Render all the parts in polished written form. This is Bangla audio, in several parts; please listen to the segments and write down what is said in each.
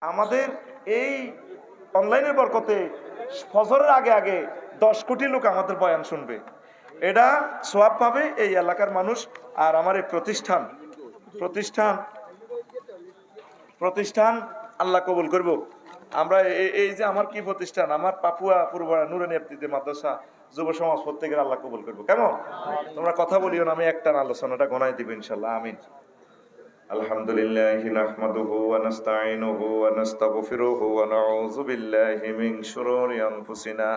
আমাদের এই অনলাইনের বরকতে ফজরের আগে আগে 10 কোটি লোক আমাদের বয়ান শুনবে, এটা সওয়াব পাবে এই এলাকার মানুষ। আর আমার এই প্রতিষ্ঠান আল্লাহ কবুল করব। আমরা এই যে আমার কি প্রতিষ্ঠান, আমার পাপুয়া পূর্বরা নুরানি আবদিতে মাদ্রাসা যুব সমাজ প্রত্যেকের আল্লাহ কবুল করবো। কেমন? তোমরা কথা বলিও না, আমি একটা আলোচনাটা গনাই দিব ইনশাল্লাহ। আমিন। আলহামদুলিল্লাহ নাহমাদুহু ওয়া নাস্তাঈনুহু ওয়া নাস্তাগফিরুহু ওয়া নাউযু বিল্লাহি মিন শুরুরি আনফুসিনা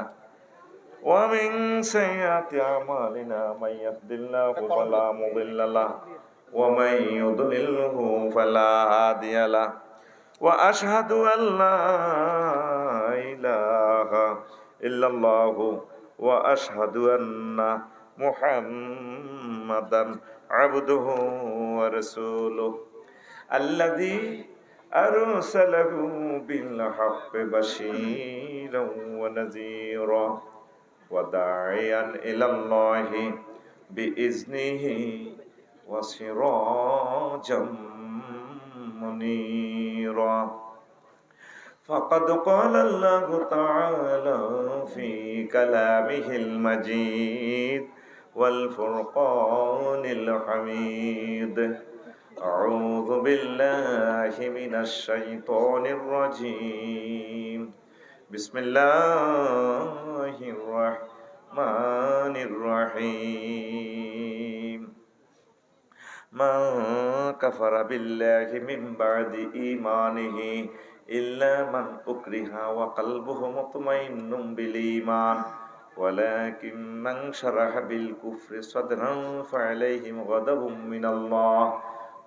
ওয়া মিন সাইয়্যাতি আমালিনা মান ইয়াহদিল্লাহু ফালা মুদিল্লা লাহু ওয়া মান ইউদ্লিলহু ফালা হাদিয়া লাহু ওয়া আশহাদু আল লা ইলাহা ইল্লাল্লাহু ওয়া আশহাদু আন্না মুহাম্মাদান আবদুহু ওয়া রাসূলুহু আল্লাযী আরসালাহু বিল হাক্কি বাশীরান ওয়া নাযীরা ওয়া দাঈয়ান ইলাল্লাহি বিইজনিহি ওয়া সিরাজাম মুনীরা। فقد قال الله تعالى في كلامه المجيد والفرقان الحميد أعوذ بالله من الشيطان الرجيم بسم الله الرحمن الرحيم من كفر بالله من بعد إيمانه إلا من أكره وقلبه مطمئن بالإيمان ولكن من شرح بالكفر صدرا فعليهم غضب من الله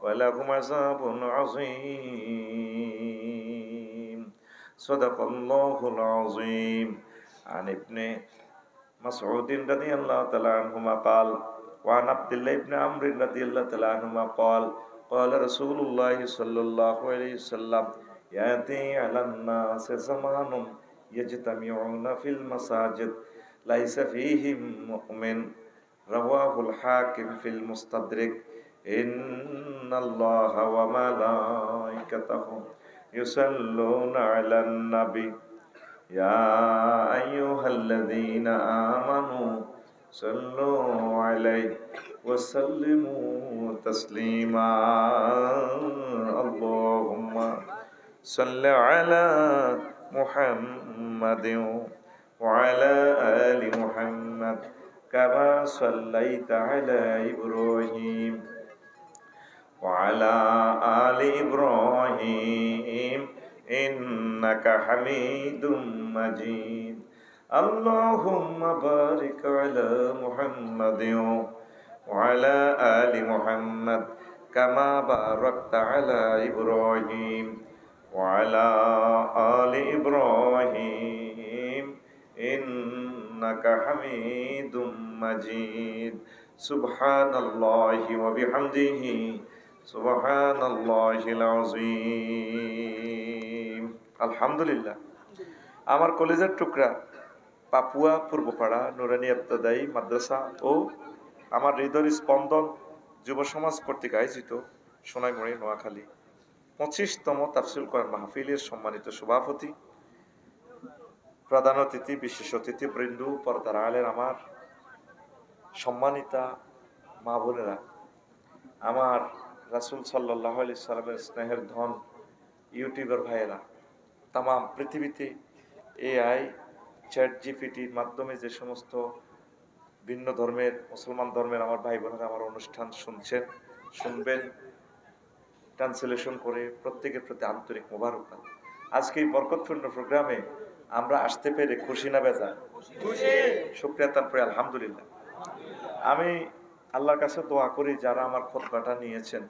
ولهم عذاب عظيم صدق الله العظيم. عن ابن مسعود رضي الله تعالى عنهما قال وعن عبد الله بن عمرو رضي الله تعالى عنهما قال قال رسول الله صلى الله عليه وسلم يأتي على الناس زمان يجتمعون في المساجد ليس فيهم مؤمن رواه الحاكم في المستدرك إن الله وملائكته يصلون على النبي يا أيها الذين آمنوا صلوا عليه وسلموا تسليما اللهم صل على محمد وعلى آل محمد كما صليت على إبراهيم وعلى آل إبراهيم إنك حميد مجيد اللهم بارك على محمد وعلى آل محمد كما باركت على إبراهيم وعلى آل إبراهيم إنك حميد مجيد سبحان الله وبحمده سبحان الله العظيم. আলহামদুলিল্লাহ। আমার কলেজের টুকরা পাপুয়া পূর্বপাড়া নুরানি ইবতেদায়ী মাদ্রাসা ও আমার হৃদয়ের স্পন্দন যুব সমাজ কর্তৃক আয়োজিত সোনাইমুড়ি নোয়াখালী 25তম তাফসীর কোরআন মাহফিলের সম্মানিত সভাপতি, প্রধান অতিথি, বিশেষ অতিথি বৃন্দ, পর্দার আলের আমার সম্মানিতা মা বোনেরা, আমার রাসূল সাল্লাল্লাহু আলাইহি সাল্লামের স্নেহের ধন ইউটিউবার ভাইয়েরা, তাম পৃথিবীতে এআই চ্যাট জিপিটির মাধ্যমে যে সমস্ত ভিন্ন ধর্মের মুসলমান ধর্মের আমার ভাই বোনেরা আমার অনুষ্ঠান শুনবেন ট্রান্সলেশন করে, প্রত্যেকের প্রতি আন্তরিক মোবারকবাদ। আজকে এই বরকতপূর্ণ প্রোগ্রামে আমরা আসতে পেরে খুশি না বেজা? শুকরিয়া তারপরে আলহামদুলিল্লাহ। আমি আল্লাহর কাছে দোয়া করি যারা আমার খুতবাটা নিয়েছেন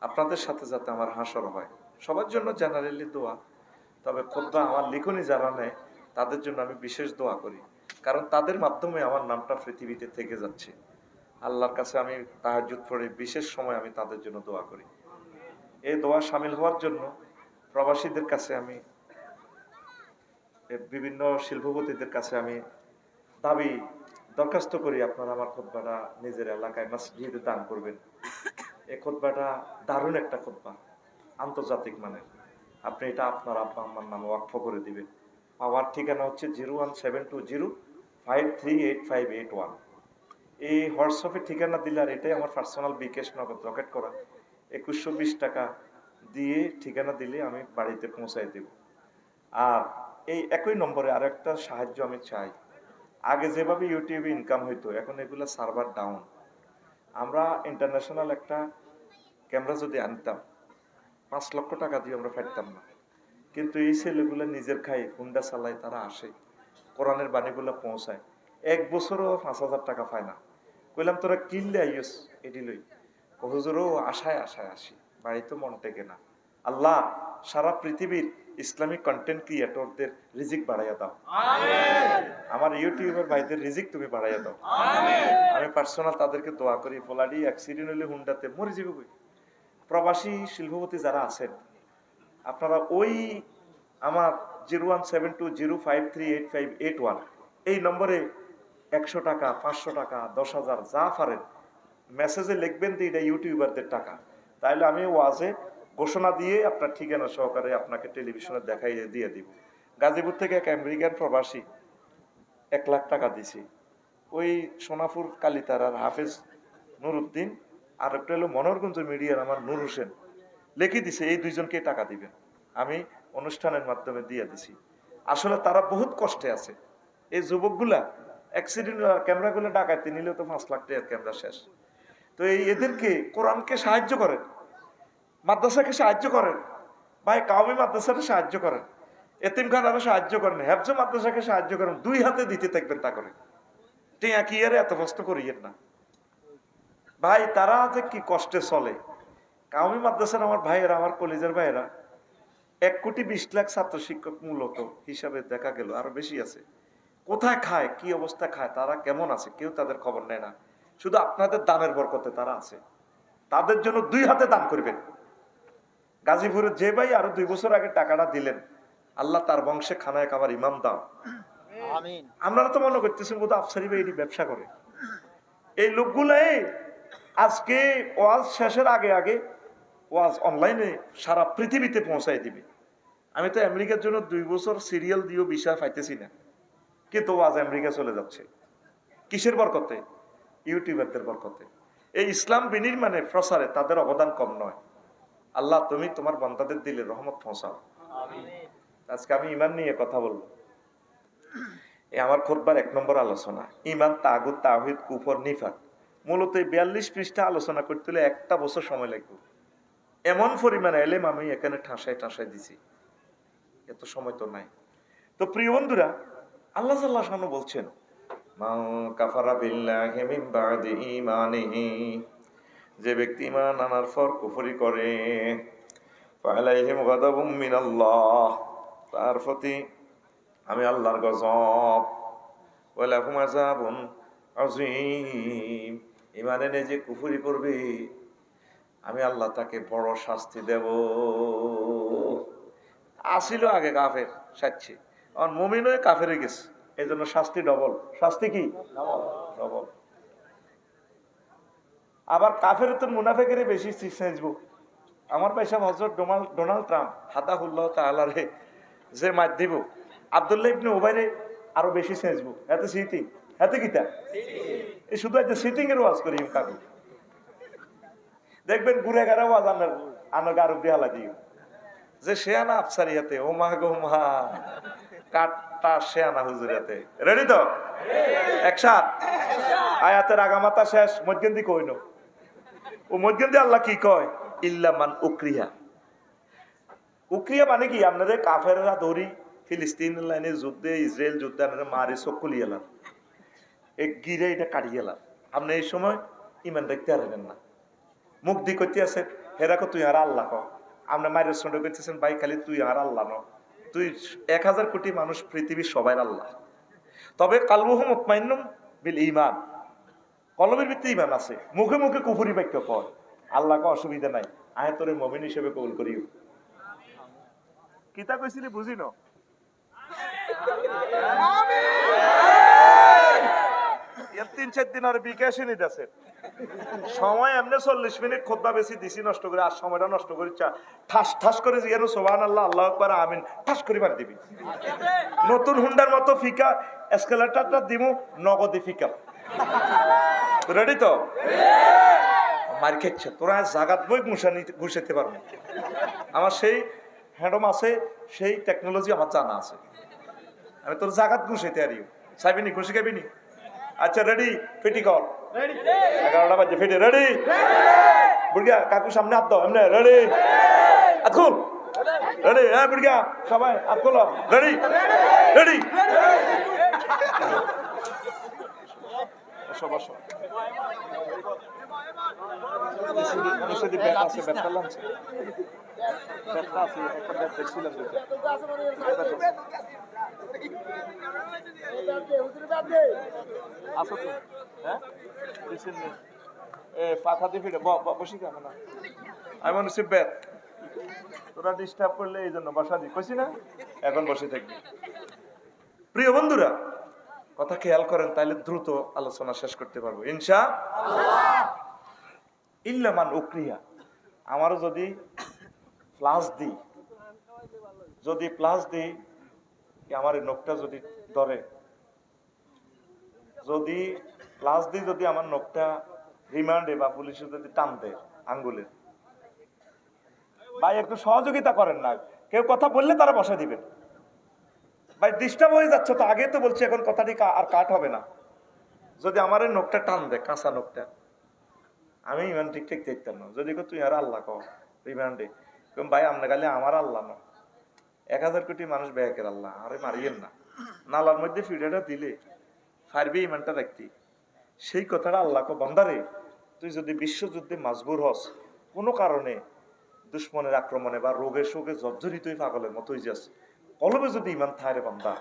আপনাদের সাথে যাতে আমার হাসর হয়। সবার জন্য জেনারেলি দোয়া, তবে খুতবা আমার লিখনি যারা নেয় তাদের জন্য আমি বিশেষ দোয়া করি, কারণ তাদের মাধ্যমে আমার নামটা পৃথিবীতে থেকে যাচ্ছে। আল্লাহর কাছে আমি তাহাজ্জুদ পড়ে বিশেষ সময় আমি তাদের জন্য দোয়া করি। এই দোয়া শামিল হওয়ার জন্য প্রবাসীদের কাছে আমি, বিভিন্ন শিল্পপতিদের কাছে আমি দরখাস্ত করি, আপনারা আমার খুতবাটা নিজের এলাকায় মসজিদে দান করবেন। এই খুতবাটা দারুণ একটা খুতবা, আন্তর্জাতিক মানের। আপনি এটা আপনার আব্বা আম্মার নামে ওয়াকফ করে দিবেন। পাওয়ার ঠিকানা হচ্ছে 01720538581। এই হোয়াটসঅ্যাপে ঠিকানা দিলে, আর এটাই আমার পার্সোনাল বিকাশ নগদ রকেট করা, 2120 টাকা দিয়ে ঠিকানা দিলে আমি বাড়িতে পৌঁছাই দেব। আর এই একই নম্বরে আর একটা সাহায্য আমি চাই। আগে যেভাবে ইউটিউবে ইনকাম হইতো, এখন এগুলো সার্ভার ডাউন। আমরা ইন্টারন্যাশনাল একটা ক্যামেরা যদি আনতাম, 5 লক্ষ টাকা দিয়ে আমরা ফেরতাম না। কিন্তু এই ছেলেগুলো নিজের খায়, হুন্ডা চালায়, তারা আসে, কোরআনের বাণীগুলো পৌঁছায়, 1 বছরও 5,000 টাকা পায় না। কইলাম তোরা কিনলে আইস এটি লই, হুজুরও আশায় আশায় আসি, বাড়িতে মন টেকে না। আল্লাহ সারা পৃথিবীর ইসলামিক কন্টেন্ট ক্রিয়েটরদের রিজিক বাড়াইয়া দাও, আমার ইউটিউবের ভাইদের রিজিক তুমি বাড়াইয়া দাও। আমি পার্সোনাল তাদেরকে দোয়া করি, ফলাডি অ্যাক্সিডেন্ট হলে হুন্ডাতে মরে যাবে কই। প্রবাসী শিল্পপতি যারা আছেন, আপনারা ওই আমার 01720538581 এই নম্বরে 100 টাকা, 500 টাকা, 10,000 যা পারেন মেসেজে লিখবেন যে এটা ইউটিউবারদের টাকা। তাইলে আমি ওয়াজে ঘোষণা দিয়ে আপনার ঠিকানা সহকারে আপনাকে টেলিভিশনে দেখাই দিয়ে দিব। গাজীপুর থেকে এক আমেরিকান প্রবাসী 1 লাখ টাকা দিছি। ওই সোনাপুর কালীতারার হাফেজ নুরুদ্দিন, আর একটা হলো মনোরগঞ্জ মিডিয়ার আমার নূর হোসেন লিখে দিছে, এই দুইজনকে টাকা দিবেন। আমি অনুষ্ঠানের মাধ্যমে দিয়ে দিছি। আসলে তারা বহুত কষ্টে আছে। এই যুবকগুলা অ্যাক্সিডেন্ট ক্যামেরাগুলো ডাকাইতে নিলেও তো 5 লাখ টাকার ক্যামেরা শেষ। তো এই এদেরকে কোরআনকে সাহায্য করেন, মাদ্রাসাকে সাহায্য করেন, ভাই কাওমি মাদ্রাসাকে সাহায্য করেন, এতিমখানাকে সাহায্য করেন, হেফজ মাদ্রাসাকে সাহায্য করেন। 2 হাতে দিতে থাকবেন তা করে। টিয়া কি আরে এত কষ্ট করিয়েন না ভাই, তারা যে কি কষ্টে চলে। কাওমি মাদ্রাসার আমার ভাইয়েরা, আমার কলেজের ভাইয়েরা 1,20,00,000 ছাত্র শিক্ষক মূলত হিসাবে দেখা গেল, আরো বেশি আছে। কোথায় খায়, কি অবস্থা খায়, তারা কেমন আছে, কেউ তাদের খবর নেয় না। শুধু আপনাদের দানের বরকতে তারা আছে। তাদের জন্য 2 হাতে দান করবেন। গাজীপুরের যে ভাই আরো 2 বছর আগে টাকাটা দিলেন, আল্লাহ তার বংশে খানায় খাবার ইমাম দাও। আপনারা তো মনে করতেছেন বোধ আফসারি ভাই এটি ব্যবসা করে। এই লোকগুলাই আজকে ওয়াজ শেষের আগে আগে ওয়াজ অনলাইনে সারা পৃথিবীতে পৌঁছাই দিবে। আমি তো আমেরিকার জন্য 2 বছর সিরিয়াল দিয়েও ভিসা পাইতেছি না, কিন্তু ওয়াজ আমেরিকা চলে যাচ্ছে। কিসের বরকতে? ইউটিউবারদের বরকতে। এই ইসলাম বিনির্মাণে প্রসারে তাদের অবদান কম নয়। আল্লাহ তুমি তোমার বান্দাদের দিলে রহমত পৌঁছাও। আজকে আমি ইমান নিয়ে কথা বলবো। এই আমার খুতবার 1 নম্বর আলোচনা, ইমান, তাগুত, তাওহীদ, কুফর, নিফাক। মূলত 42 পৃষ্ঠা আলোচনা করতে হলে 1টা বছর সময় লাগবে। এমন পরিমাণে এলেম আমি এখানে ঠাসায় ঠাসায় দিছি, এত সময় তো নাই। তো প্রিয় বন্ধুরা, আল্লাহ জাল্লাহ শানু বলছেন, মান কাফারা বিল্লাহি মিন বাদি ঈমানিহি, যে ব্যক্তি ঈমান আনার পর কুফরি করে, ফালাইহিম গাদাবুম মিনাল্লাহ, তার প্রতি আমি আল্লাহর গজব, ওয়া লাহুম আযাবুন আযীম, ঈমান এনে যে কুফরি করবে আমি আল্লাহ তাকে বড় শাস্তি দেব। আসিল আগে কাফের সাচ্ছি, আর মুমিন হয়ে কাফেরে গেছে, এই জন্য শাস্তি ডবল। শাস্তি কি? ডবল। আবার কাফের তো মুনাফেকেরই বেশি সেজবো। আমার পয়সা হযরত ডোনাল্ড ট্রাম্প হাদাহুল্লাহ তাআলা রে যে মার দিব, আব্দুল্লাহ ইবনে উবাইরে আরো বেশি সেজবো। এত সিটিং, এত কিতা এই শুধু একটা সিটিং এর ওয়াজ করি কাকু। দেখবেন ঘুরে গেরা ওয়াজ আনার গারু দেয়ালা দিও যে শেয়ানা আফসারি হাতে, ও মা গো মা, কাটটা শেয়ানা হুজুর হাতে। রেডি তো? একসাথ আয়াতের আগামাতা শেষ, মধ্যেন্দি কইনো। ও মধ্যেন্দি আল্লাহ কি কয়? ইল্লা মান উকরিহা। উকরিয়া মানে কি? আপনাদের কাফেররা ধরি ফিলিস্তিন লাইনে যুদ্ধে, ইসরায়েল যুদ্ধে আপনারা মারি চকুলি এলাম, এক গিরে এটা কাটি গেলাম। আপনি এই সময় ইমান দেখতে পারবেন না, মুখ দি করতে আছে হেরাকো তুই আর আল্লাহ ক। আপনার মায়ের সঙ্গে করতেছেন ভাই খালি তুই আর আল্লাহ ন, তুই 1000 কোটি মানুষ পৃথিবীর সবাই আল্লাহ। তবে কালবুহু মুতমাইন্নুম বিল ঈমান, কলবের ভিতরে ঈমান আছে, মুখে মুখে কুফরি বাক্য কয়, আল্লাহকে অসুবিধা নাই, আয় তোরে মুমিন হিসেবে কবুল করিও। কিতা কইছিলি বুঝি ন? আমিন। 3-4 দিন আর বিকাশে নিতেছে। সময় এমনি 40 মিনিট খুতবা বেশি দিছি নষ্ট করে, আর সময়টা নষ্ট করে ঠাস ঠাস করে জিজ্ঞাসা সুবহানাল্লাহ আল্লাহু আকবার আমিন ঠাস করে মার দিবি। নতুন হুন্ডার মতো ফিকা এসকেলেটরটা দিমু নগদে ফিকা। রেডি তো? মার খেচ্ছে তোরা জাগাত বই ঘুষাইতে পারবো। আমার সেই হ্যান্ডম আছে, সেই টেকনোলজি আমার জানা আছে, আমি তোর জাগাত ঘুষাইতে পারি। চাইবিনি ঘুষি খাবিনি? আচ্ছা রেডি, ফিটি কর। 11টা বাজে, ফিটি রেডি। বুড়িয়া কাকু সামনে হাত দাও, এমনি রেডি, হাত খুল, রেডি। হ্যাঁ বুড়িয়া সবাই হাত খোলো, রেডি রেডি। বসো বসো। আমি মনে হচ্ছে ব্যাট তোরা ডিস্টার্ব করলে এই জন্য বসা দি কইছি না, এখন বসে থাকবি। প্রিয় বন্ধুরা, কথা খেয়াল করেন, তাইলে দ্রুত আলোচনা শেষ করতে পারবো ইনশাআল্লাহ। ইল্লামান উকরিয়া, আমারও যদি প্লাস দিই, আমার এই নখটা যদি ধরে, যদি প্লাস দিই, যদি আমার নখটা রিমান্ডে বা পুলিশে যদি টান দেয় আঙ্গুলের, ভাই একটু সহযোগিতা করেন না, কেউ কথা বললে তারা বসা দিবেন। ভাই ডিস্টার্ব হয়ে যাচ্ছে তো, আগে তো বলছি, এখন কথাটি আর কাট হবে না। যদি আমার এই নখটা টান দেয়, কাঁচা নখটা, আমি ইমান ঠিক ঠিক দেখতাম না। যদি তুই আর আল্লাহ কও রিমান্ডে, ভাই আপনার গালে আমার আল্লাহ না, 1000 কোটি মানুষ ব্যাকের আল্লাহ, আরে মারিয়েন না। নালার মধ্যে ফিডাটা দিলে ফারবি ইমানটা দেখতি। সেই কথাটা আল্লাহ কো, বান্দারে তুই যদি বিশ্বযুদ্ধে মাজবুর হস, কোনো কারণে দুশ্মনের আক্রমণে বা রোগে শোকে জর্জরিত পাগলের মতো হয়ে যাস, কলবে যদি ইমান থায় বান্দা,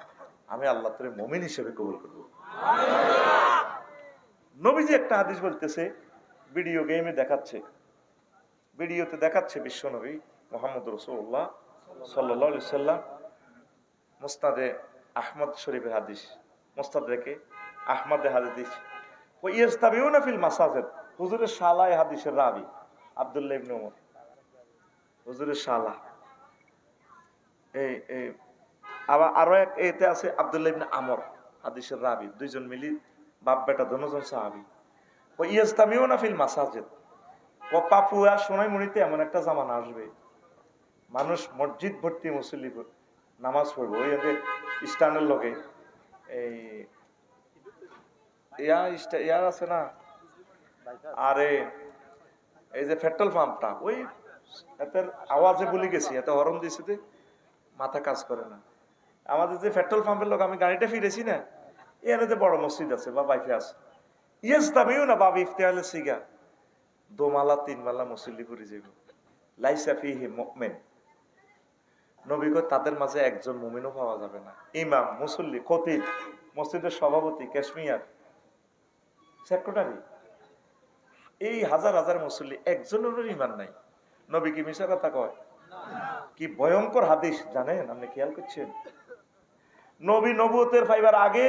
আমি আল্লাহ তোরে মুমিন হিসেবে কবুল করবো। নবীজি একটা হাদিস বলতেছে, ভিডিও গেমে দেখাচ্ছে, ভিডিওতে দেখাচ্ছে বিশ্ব নবী মুহাম্মদ রাসূলুল্লাহ সাল্লাল্লাহু আলাইহি সাল্লাম মুসনাদে আহমদ শরীফের হাদিস, মুস্তাদরাকে আহমদের হাদিস, ওয়া ইয়াস্তাবিউনা ফিল মাসাজিদ, হুজুরের শালায় হাদিসের রাবি আব্দুল্লাহ ইবনে ওমর, হুজুরের শালা। এই আবার আরো এক এতে আছে আব্দুল্লাহ ইবনে আমর, হাদিসের রাবি, দুইজন মিলি বাপ বেটা দুজন সাহাবী। ওয়া ইয়াস্তাবিউনা ফিল মাসাজিদ, ও পাপুয়া সোনাইমুড়িতে এমন একটা জামানা আসবে, মানুষ মসজিদ ভর্তি মুসল্লি নামাজ পড়বে। ওই স্টানের লোকে এই ইয়ার আছে না, আরে এই যে পেট্রোল পাম্পটা, ওই এত আওয়াজে বলে গেছি, এত হরন দিয়েছে মাথা কাজ করে না। আমাদের যে পেট্রোল পাম্পের লোক, আমি গাড়িটা ফিরেছি না, এর যে বড় মসজিদ আছে বা বাইফে আছে, ইয়েস দামিও না বাবা ইফতেহালে সিগা, 2 মালা 3 মালা মুসল্লি করে যাব, লাইসা ফিহি মুমিন। নবী কয় তাদের মাঝে একজন মুমিনও পাওয়া যাবে না। ইমাম, মুসল্লি, খতিব, মসজিদের সভাপতি, ক্যাশমিয়ার, সেক্রেটারি, এই হাজার হাজার মুসল্লি, একজনেরও ইমান নাই। নবী কি মিশা কথা কয়? কি ভয়ঙ্কর হাদিস জানেন, আপনি খেয়াল করছেন? নবী নবুয়তের পাইবার আগে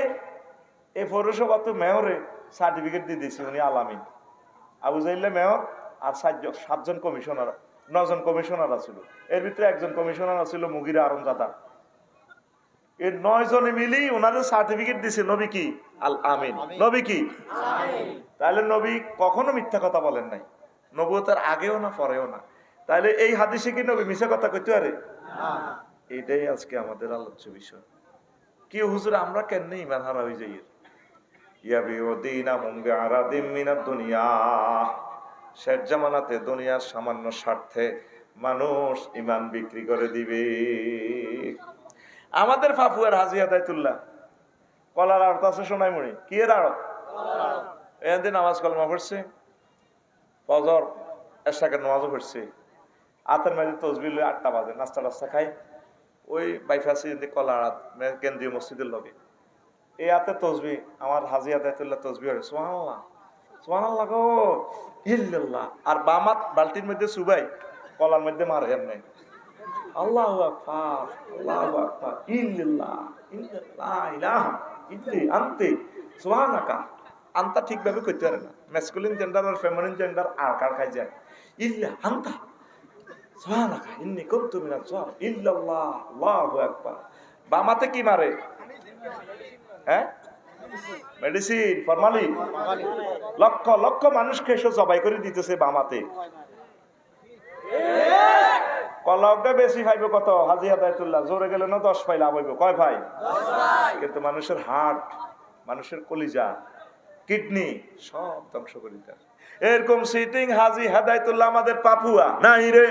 এই পৌরসভা তো মেয়রে সার্টিফিকেট দিয়ে দিয়েছে, উনি আলামিন। আবু জাইল্লা মেয়র, আর 7 জন কমিশনার, 9 জন কমিশনার আছিল। এর ভিতরে একজন কমিশনার আছিল মুগিরা আরমজাদা। এই 9 জনে মিলি ওনাদের সার্টিফিকেট দিছে নবী কি আল আমিন, নবী কি আমিন। তাহলে নবী কখনো মিথ্যা কথা বলেন নাই, নবুয়তের আগেও না পরেও না। তাহলে এই হাদিসে কি নবী মিথ্যা কথা কইতে পারে? এটাই আজকে আমাদের আলোচ্য বিষয়। কি হুজুর আমরা কেন ইমান হারা হয়ে যাই? শেষ জামানাতে দুনিয়ার সামান্য স্বার্থে মানুষ ইমান বিক্রি করে দিবে। আমাদের ফাফুয়ার হাজি আদায়তুল্লাহ কলার আড়ত আছে সোনাইমুড়ি, কি এর আড়ত? এদিন নামাজ কলমা পড়ছে, ফজর এশাকের নামাজও পড়ছে, আতের মাঝে তসবিহ লই 8টা বাজে, নাস্তা টাস্তা খাই, ওই বাইফাসি কলার আড়ত কেন্দ্রীয় মসজিদের লগে এই হাতে তসবি, আমার হাজি আদায়তুল্লাহ তসবি হয় সুবহানাল্লাহ সুবহানাল্লাহ গো ইল্লাল্লাহ, আর বামাত বালতির মধ্যে সুবাই কলার মধ্যে মারে এমনি আল্লাহু আকবার আল্লাহু আকবার ইল্লাল্লাহ ইল্লাল্লাহ ইলাহা ইল্লি আনতি সুবহানাকা আন্তা ঠিকভাবে করতে পারে না, ম্যাসকুলিন জেন্ডার আর ফেমিনিন জেন্ডার আর কার খাই যায় ইল্লা আন্তা সুবহানাকা ইন্নী কুনতু মিনাজ জালিমিন ইল্লাল্লাহ আল্লাহু আকবার। বামাতে কি মারে? হ্যাঁ, মেডিসিন, ফরমালিন। লক্ষ লক্ষ মানুষকে এসে জবাই করে দিতেছে বামাতে। কলকটা বেশি খাইবে কত? হাজি হাদায়তুল্লাহ জোরে গেলে না 10 পাই লাভ হইব। কয় ভাই? 10 কিন্তু মানুষের হার্ট, মানুষের কলিজা, কিডনি সব ধ্বংস করে দেয়। এরকম সিটিং হাজি হাদায়তুল্লাহ আমাদের পাপুয়া নাই রে?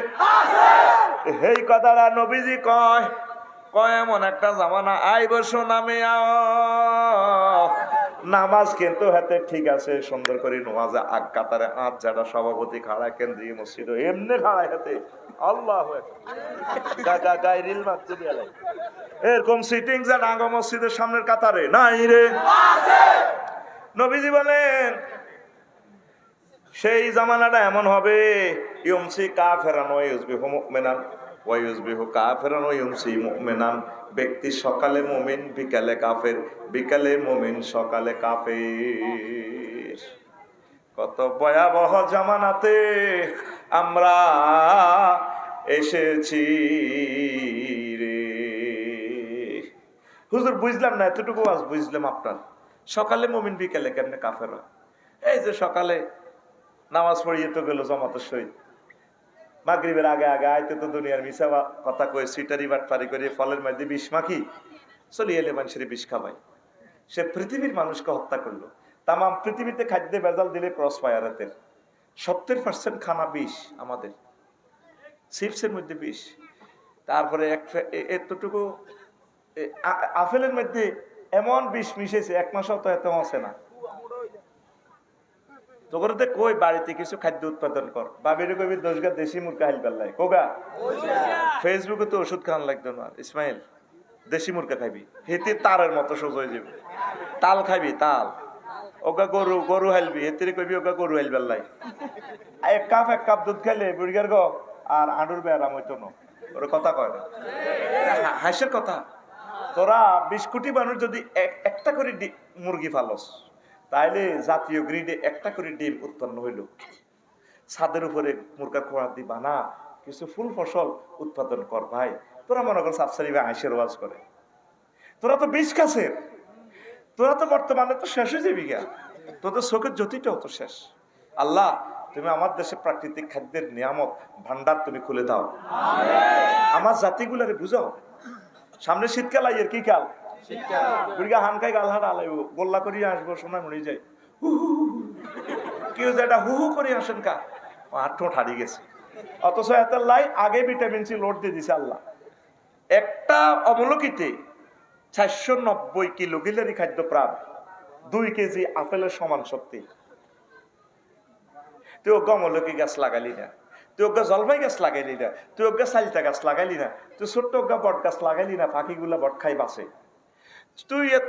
এই কথাটা নবীজি কয় এমন একটা জামানা আইব সোনামে নামাজ কিন্তু হাতে ঠিক আছে, সুন্দর করে নামাজে আগ কাতারে আট যারা সভাপতি খাড়া কেন্দ্রীয় মসজিদ এমনি খাড়ায় হাতে আল্লাহু আকবার গায়রিল মাসজিদ আলাই এরকম সিটিং যা ডাঙ্গা মসজিদের সামনের কাতারে নাই রে? নবীজি বলেন সেই জামানাটা এমন হবে ইউমসি কাফেরান ওয়া ইউসবিহু মুমিনান ওয়া ইউসবিহু কাফেরান ওয়া ইউমসি মুমিনান। ব্যক্তি সকালে মুমিন, বিকালে কাফের, বিকালে মুমিন, সকালে কাফের। কত ভয়াবহ জামানাতে আমরা এসেছি রে। হুজুর বুঝলাম না, এতটুকু আজ বুঝলাম আপনার। সকালে মুমিন, বিকালে কেমনে কাফের? এই যে সকালে নামাজ পড়িয়ে তো গেল জামাতের সহিত, মাগরিবের আগে আগে আইতে তো দুনিয়ার মিশা কথা কয়ে সিটারি বাটপারি করে ফলের মধ্যে বিষ মাখি চলে এলে মানুষের বিষ খাবাই। সে পৃথিবীর মানুষকে হত্যা করলো। তাম পৃথিবীতে খাদ্যে ভেজাল দিলে ক্রস ফায়ারের 70% খানা বিষ, আমাদের চিপসের মধ্যে বিষ। তারপরে এতটুকু আপেলের মধ্যে এমন বিষ মিশেছে 1 মাসও তো এত আছে না। তোকে কই বাড়িতে কিছু খাদ্য উৎপাদন কর, বাবির কবি 10 গা দেশি মুরগা হাইল পাল্লাই কোগা। ফেসবুকে তো ওষুধ খাওয়ান লাগতো না, ইসমাইল দেশি মুরগা খাইবি, হেতে তারের মতো সোজ হয়ে যাবে। তাল খাইবি, তাল ওগা গরু হাইলবি, হেতে কবি ওগা গরু হাইল পাল্লাই। এক কাপ দুধ খাইলে বুড়িগার গো আর আঁডুর ব্যারাম হইতো না। ওর কথা কয় না, হাসির কথা। তোরা 20 কোটি মানুষ যদি একটা করে মুরগি ফালস, তাইলে জাতীয় গ্রিডে একটা করে ডিম উৎপন্ন হইল। ছাদের উপরে মুরগার খোঁড়া দিবা না, কিছু ফুল ফসল উৎপাদন কর ভাই। তোরা মনে কর সাবসারি বা আইসের ওয়াজ করে, তোরা তো বিষ খাসের, তোরা তো বর্তমানে তো শেষ হয়ে যাবি গা, তোদের চোখের জ্যোতিটাও তো শেষ। আল্লাহ তুমি আমার দেশে প্রাকৃতিক খাদ্যের নিয়ামত ভান্ডার তুমি খুলে দাও, আমার জাতিগুলারে বুঝাও। সামনে শীতকাল আইয়ের কি কাল? বুড়িগা হানকাই গালহাটা আলাইব, গোল্লা করিয়ে আসবো, সোনা মরে যাই কেউ যেটা হু হু করে আসেন কা আর ঠোঁট হারিয়ে গেছে। অথচ এত লাই আগে ভিটামিন সি লোড দিয়ে দিছে আল্লাহ। একটা অমলকিতে 490 কিলো গিলারি খাদ্য প্রাণ, 2 কেজি আপেলের সমান শক্তি। তুই ওগা অমলকি গাছ লাগালি না, তুই ওগা জলপাই গাছ লাগাইলি না, তুই ওগা সালিতা গাছ লাগাইলি না, তুই ছোট্ট ওগা বট গাছ লাগাইলি না, পাখিগুলা বট খাই বাসে।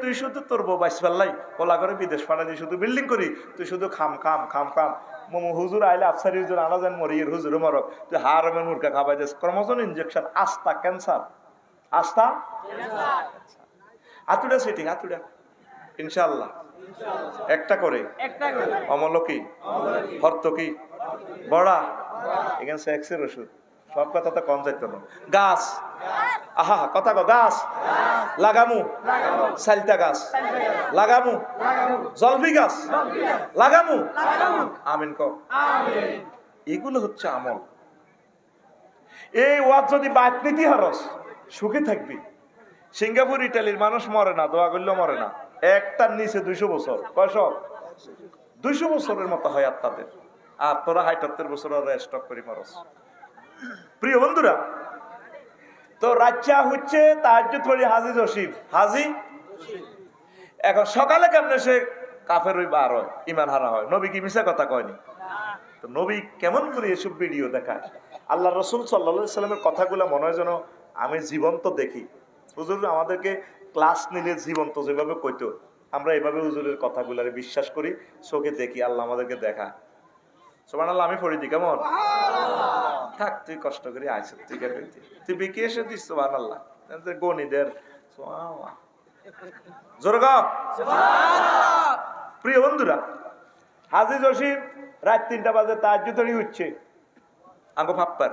তুই শুধু তোর বউ বাইস পাল্লাই ওলা করে বিদেশ পাঠালি, শুধু বিল্ডিং করি, তুই শুধু খাম খাম খাম খাম। মোমো হুজুর আইলে আফসারি হুজুর আনা যান মরিয়ের হুজুর মরক, তুই হারমের মুরগা খাবাই দিস, ক্রমোজোন ইনজেকশন, আস্থা ক্যান্সার, আস্থা আতুডা সেটিং, আতুডা ইনশাআল্লাহ একটা করে অমলকি হর্তকি বড়া এখানে সেক্সের ওষুধ, সব কথা তো কম যাইতো না। গাছ, আহা কথা কো, গাছ লাগামু, সালতা গাছ লাগামু, জলবি গাছ লাগামু, আমিন কও। এগুলো হচ্ছে আমল। এই ওয়াজ যদি বাদ নীতি হরস সুখে থাকবি। সিঙ্গাপুর ইটালির মানুষ মরে না, দোয়া করলেও মরে না, একটার নিচে 200 বছর, কয়শ 200 বছরের মতো হয় আর তাদের। আর তোরা 78 বছর স্টক করি মরস। প্রিয় বন্ধুরা, তো রাজ্যা হচ্ছে তাহাজ্জুদ পড়ি হাজি জসিম, হাজি এখন সকালে কেমনে সে কাফের হই বার হয়, ইমান হারা হয়। নবী কি মিছা কথা কয়নি? তো নবী কেমন করে এসব ভিডিও দেখায়? আল্লাহ রসুল সাল্লাল্লাহু আলাইহি সাল্লামের কথাগুলো মনে হয় যেন আমি জীবন্ত দেখি। হুজুর আমাদেরকে ক্লাস নিলে জীবন্ত যেভাবে কইতো, আমরা এভাবে হুজুরের কথাগুলারে বিশ্বাস করি, চোখে দেখি, আল্লাহ আমাদেরকে দেখা। সুবহানাল্লাহ, আমি পড়ি দি কেমন থাক, তুই কষ্ট করে আইস, তুই বিকে এসে দিস সুবহানাল্লাহ, গণিদের জোরে গাও। প্রিয় বন্ধুরা, হাজী জসিম রাত 3টা বাজে তাহাজ্জুদ হচ্ছে আঙ্গ ফাপ্পার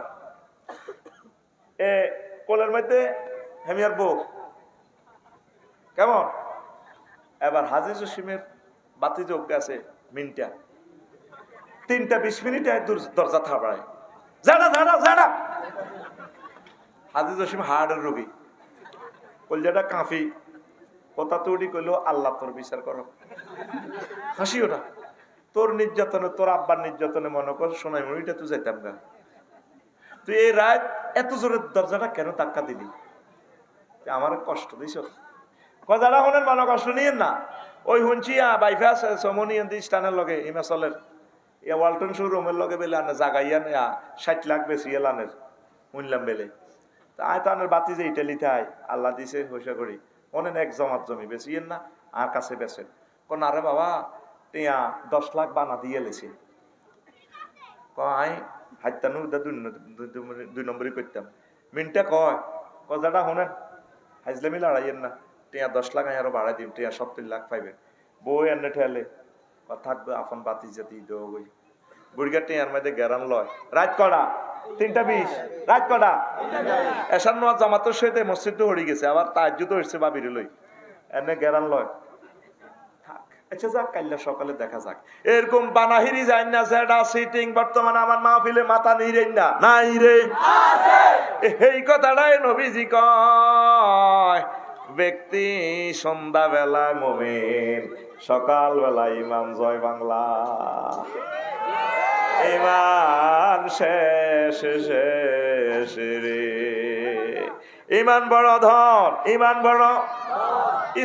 কোলের মধ্যে হেমিয়ার বউ কেমন। এবার হাজী জসিমের বাতি যোগ আছে মিনিটা 3টা 20 মিনিটে দরজা থাপড়ায়, জানা জানা জানা। হাজী জসিম হার্টের রোগী, কলজাটা কাঁপি, কথা তৈরি করলো আল্লাহ তোর বিচার করো। হাসিও না, তোর নির্যাতনে, তোর আব্বার নির্যাতনে মনে কর শোনাই মরিটা তুই যাইতাম গা, তুই এই রাত এত জোরে দরজাটা কেন ধাক্কা দিলি, আমার কষ্ট দিস। কথাটা হনের মনে কষ্ট নিয়েন না। ওই শুনছি বাইফাস সমনি স্টানের লগে হিমাচলের ওয়ালটন শোরুমের লগে বেলে আনে জাগাইয়া 60 লাখ বেশি এলানের শুনলাম বেলে। আয় তানের বাতি যে ইটালিতে আয় আল্লাহ দিছে পয়সা করি অনেক এক জমাত জমি বেশিয়েন না আর কাছে বেছেন কোন। আরে বাবা টিয়া 10 লাখ বানা দিয়ে লেছে। আই হাইতানু 2 নম্বরই করতাম মিনটা কয় কথাটা শোনেন, হাইজলামি লড়াইয়েন না, টিয়া 10 লাখ আই আরো বাড়াই দিম, টিয়া 70 লাখ পাইবেন। বই এনে ঠেলে থাকবে আপন বাতি জাতি দই বুড়িগা টিয়ার মধ্যে গেরান লয়। রাত কটা 3টা 20, রাত কটা এসার নোয়া জামাতের সহিত মসজিদ হরি গেছে, আবার তাহাজ্জুদ হচ্ছে বাবির লই এনে গেরান লয়। আচ্ছা যাক, কাইল্লা সকালে দেখা যাক। এরকম বানাহিরি যায় না যেটা সিটিং বর্তমানে আমার মাহফিলে মাথা নিরেন না নাই রে এই কথাটাই নবীজি কয়, ব্যক্তি সন্ধ্যা বেলা মুমিন, সকাল বেলা ইমান জয় বাংলা। ইমান শেষ শেষ রে, ইমান বড় ধন, ইমান বড়।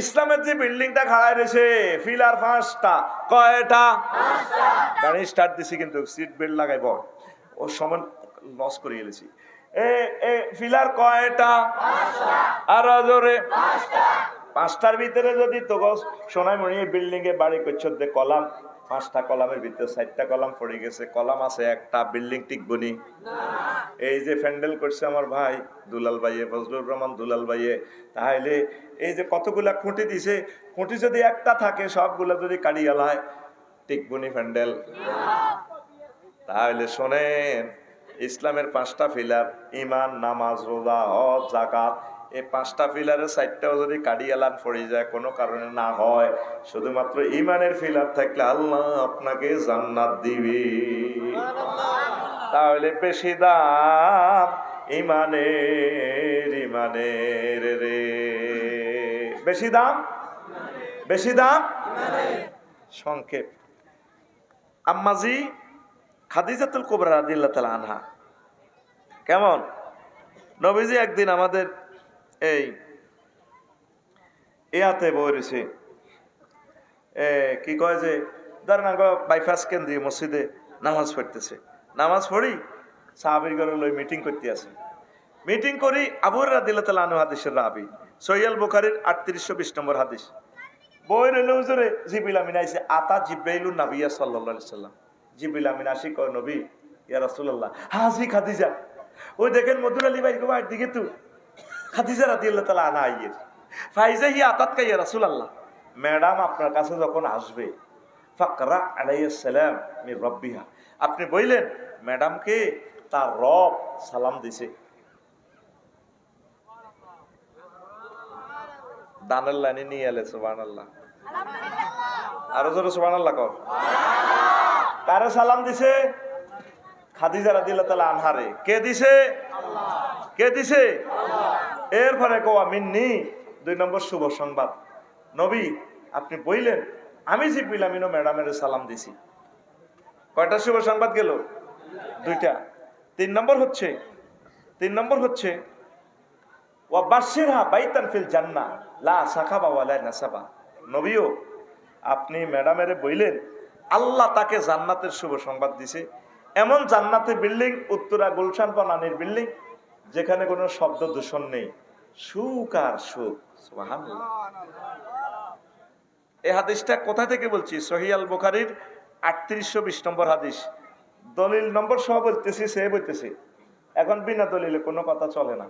ইসলামের যে বিল্ডিংটা খাড়ায় রয়েছে ফিলার 5টা, কয়টা? গাড়ি স্টার্ট দিছি কিন্তু সিট বেল্ট লাগাইব ও সময় লস করে এলেছি। ফিলার কয়টা? আর জোরে 5টার ভিতরে যদি তো সোনাই মনি বিল্ডিং এ বাড়ি করছ কলাম 5টা কলামের ভিতরে 4টা কলাম পড়ে গেছে, কলাম আছে একটা, বিল্ডিং টিকবনি। এই যে প্যান্ডেল করছে আমার ভাই দুলাল ভাইয়ে, ফজলুর রহমান দুলাল ভাইয়ে, তাহলে এই যে কতগুলা খুঁটি দিছে, খুঁটি যদি একটা থাকে সবগুলা যদি কাটি গেলায় টিকবনি প্যান্ডেল। তাহলে শোনেন, ইসলামের 5টা পিলার ঈমান, নামাজ, রোজা, হজ, যাকাত, এই 5টা পিলারের 4টাও যদি কাডিয়ালান পড়ে যায় কোনো কারণে না হয়, শুধুমাত্র ঈমানের পিলার থাকলে আল্লাহ আপনাকে জান্নাত দিবে। তাহলে বেশি দাম ঈমানের, ঈমানের রে, বেশি দাম, বেশি দাম। সংক্ষেপ, আম্মাজি খাদিজাতুল কুবরা রাদিয়াল্লাহু তাআলা আনহা কেমন, নবীজি একদিন আমাদের এই ইয়াতে বইরেছে কি কয় যে ধরেন বাইপাস কেন্দ্রীয় মসজিদে নামাজ পড়তেছে, নামাজ পড়ি সাহাবীর ঘরে লই মিটিং করতে আছে, মিটিং করি আবু হুরায়রা রাদিয়াল্লাহু তাআলা আনহু হাদিসের রাবি, সহিহ বুখারীর 3820 নম্বর হাদিস। বই রইল হুজুরে জিবরিল আমিন আইছে, আতা জিব্রাইলুন নবিয়্যা সাল্লাল্লাহু আলাইহি সাল্লাম। জিবরিল আমিন আসি কয় নবী ইয়া রাসূলুল্লাহ হাজি খাদিজা, ওই দেখেন মধুর আলী ভাই গোবার দিকে তো খাদিজা রাদিয়াল্লাহু তাআলা আনহা আইয়ের ফাইজা হি আতাত কা ইয়া রাসূলুল্লাহ, ম্যাডাম আপনার কাছে যখন আসবে ফাকরা আলাইহিস সালাম মির রাব্বিহা, আপনি বললেন ম্যাডামকে তার রব সালাম দিছে। দানের লাইনে নিয়ে এলে সুবহানাল্লাহ, আরো জোরে সুবহানাল্লাহ কর। কারে সালাম দিছে? খাদিজা রাদিয়াল্লাহু তাআলা আনহারে। কে দিছে? আল্লাহ। কে দিছে? আল্লাহ। এরপরে কোয়া মিন্নি 2 নম্বর শুভ সংবাদ, নবী আপনি বললেন আমি জিবরিল আমিনও ম্যাডামের সালাম দিছি। কয়টা শুভ সংবাদ গেল? 2টা। 3 নম্বর হচ্ছে ওয়া বাশশিরহা বাইতান ফিল জান্নাহ লা সাখাবা ওয়ালা নাসাবা। নবীও আপনি ম্যাডামের বললেন আল্লাহ তাকে জান্নাতের শুভ সংবাদ দিছে, এমন জান্নাতের বিল্ডিং উত্তরা গুলশান বনানীর বিল্ডিং যেখানে কোনো শব্দ দূষণ নেই, সুখ আর সুখ। সুবহানাল্লাহ। এই হাদিসটা কোথা থেকে বলছি? সহিহ আল বুখারীর 3820 নম্বর হাদিস। দলিল নম্বর সহ বলতেছি, সে বলতেছি। এখন বিনা দলিলে কোনো কথা চলে না।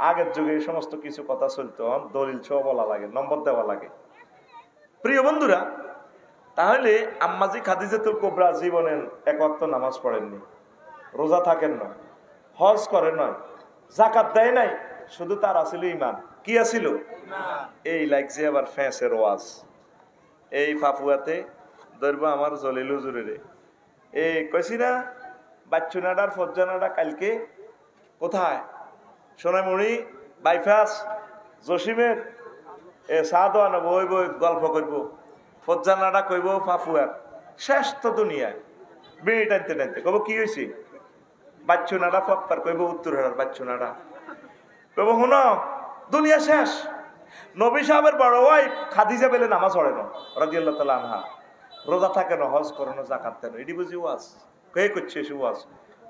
আগের যুগে এই সমস্ত কিছু কথা চলতো, দলিল সহ বলা লাগে, নম্বর দেওয়া লাগে। প্রিয় বন্ধুরা, তাহলে আম্মাজি খাদিজাতুল কুবরা জীবনের এক ওয়াক্ত নামাজ পড়েননি, রোজা থাকেন না, হজ করেন নয়, যাকাত দেয় নাই, শুধু তার আছিল ইমান। কি আছিল? এই লাগছে আবার ফ্যাঁসের ওয়াজ। এই ফাফুয়াতে ধরব আমার জলিল হুজুরের এই কইছি না বাচ্চুনাডার ফজ্জানাডা কালকে কোথায় সোনামুড়ি বাইপাস জসিমের সাদ আনবো ওই বই গল্প করব, ফজ্জানাডা কইব ফাফুয়ার শেষ তো দুনিয়ায় বিড়ি টানতে টানতে কব কি হয়েছে, বাচ্চুনাডা ফপ্পার কইব উত্তর হারার বাচ্চুনাডা কইব শুন দুনিয়া শেষ। নবী সাহেবের বড় ওয়াইফ খাদিজা বেলে নামাজ পড়ে না রাদিয়াল্লাহু তাআলা আনহা, রোজা থাকে না, হজ করে না, যাকাত দেয় না, এটি বুঝি ওয়াজ কে করছে? সে ওয়াজ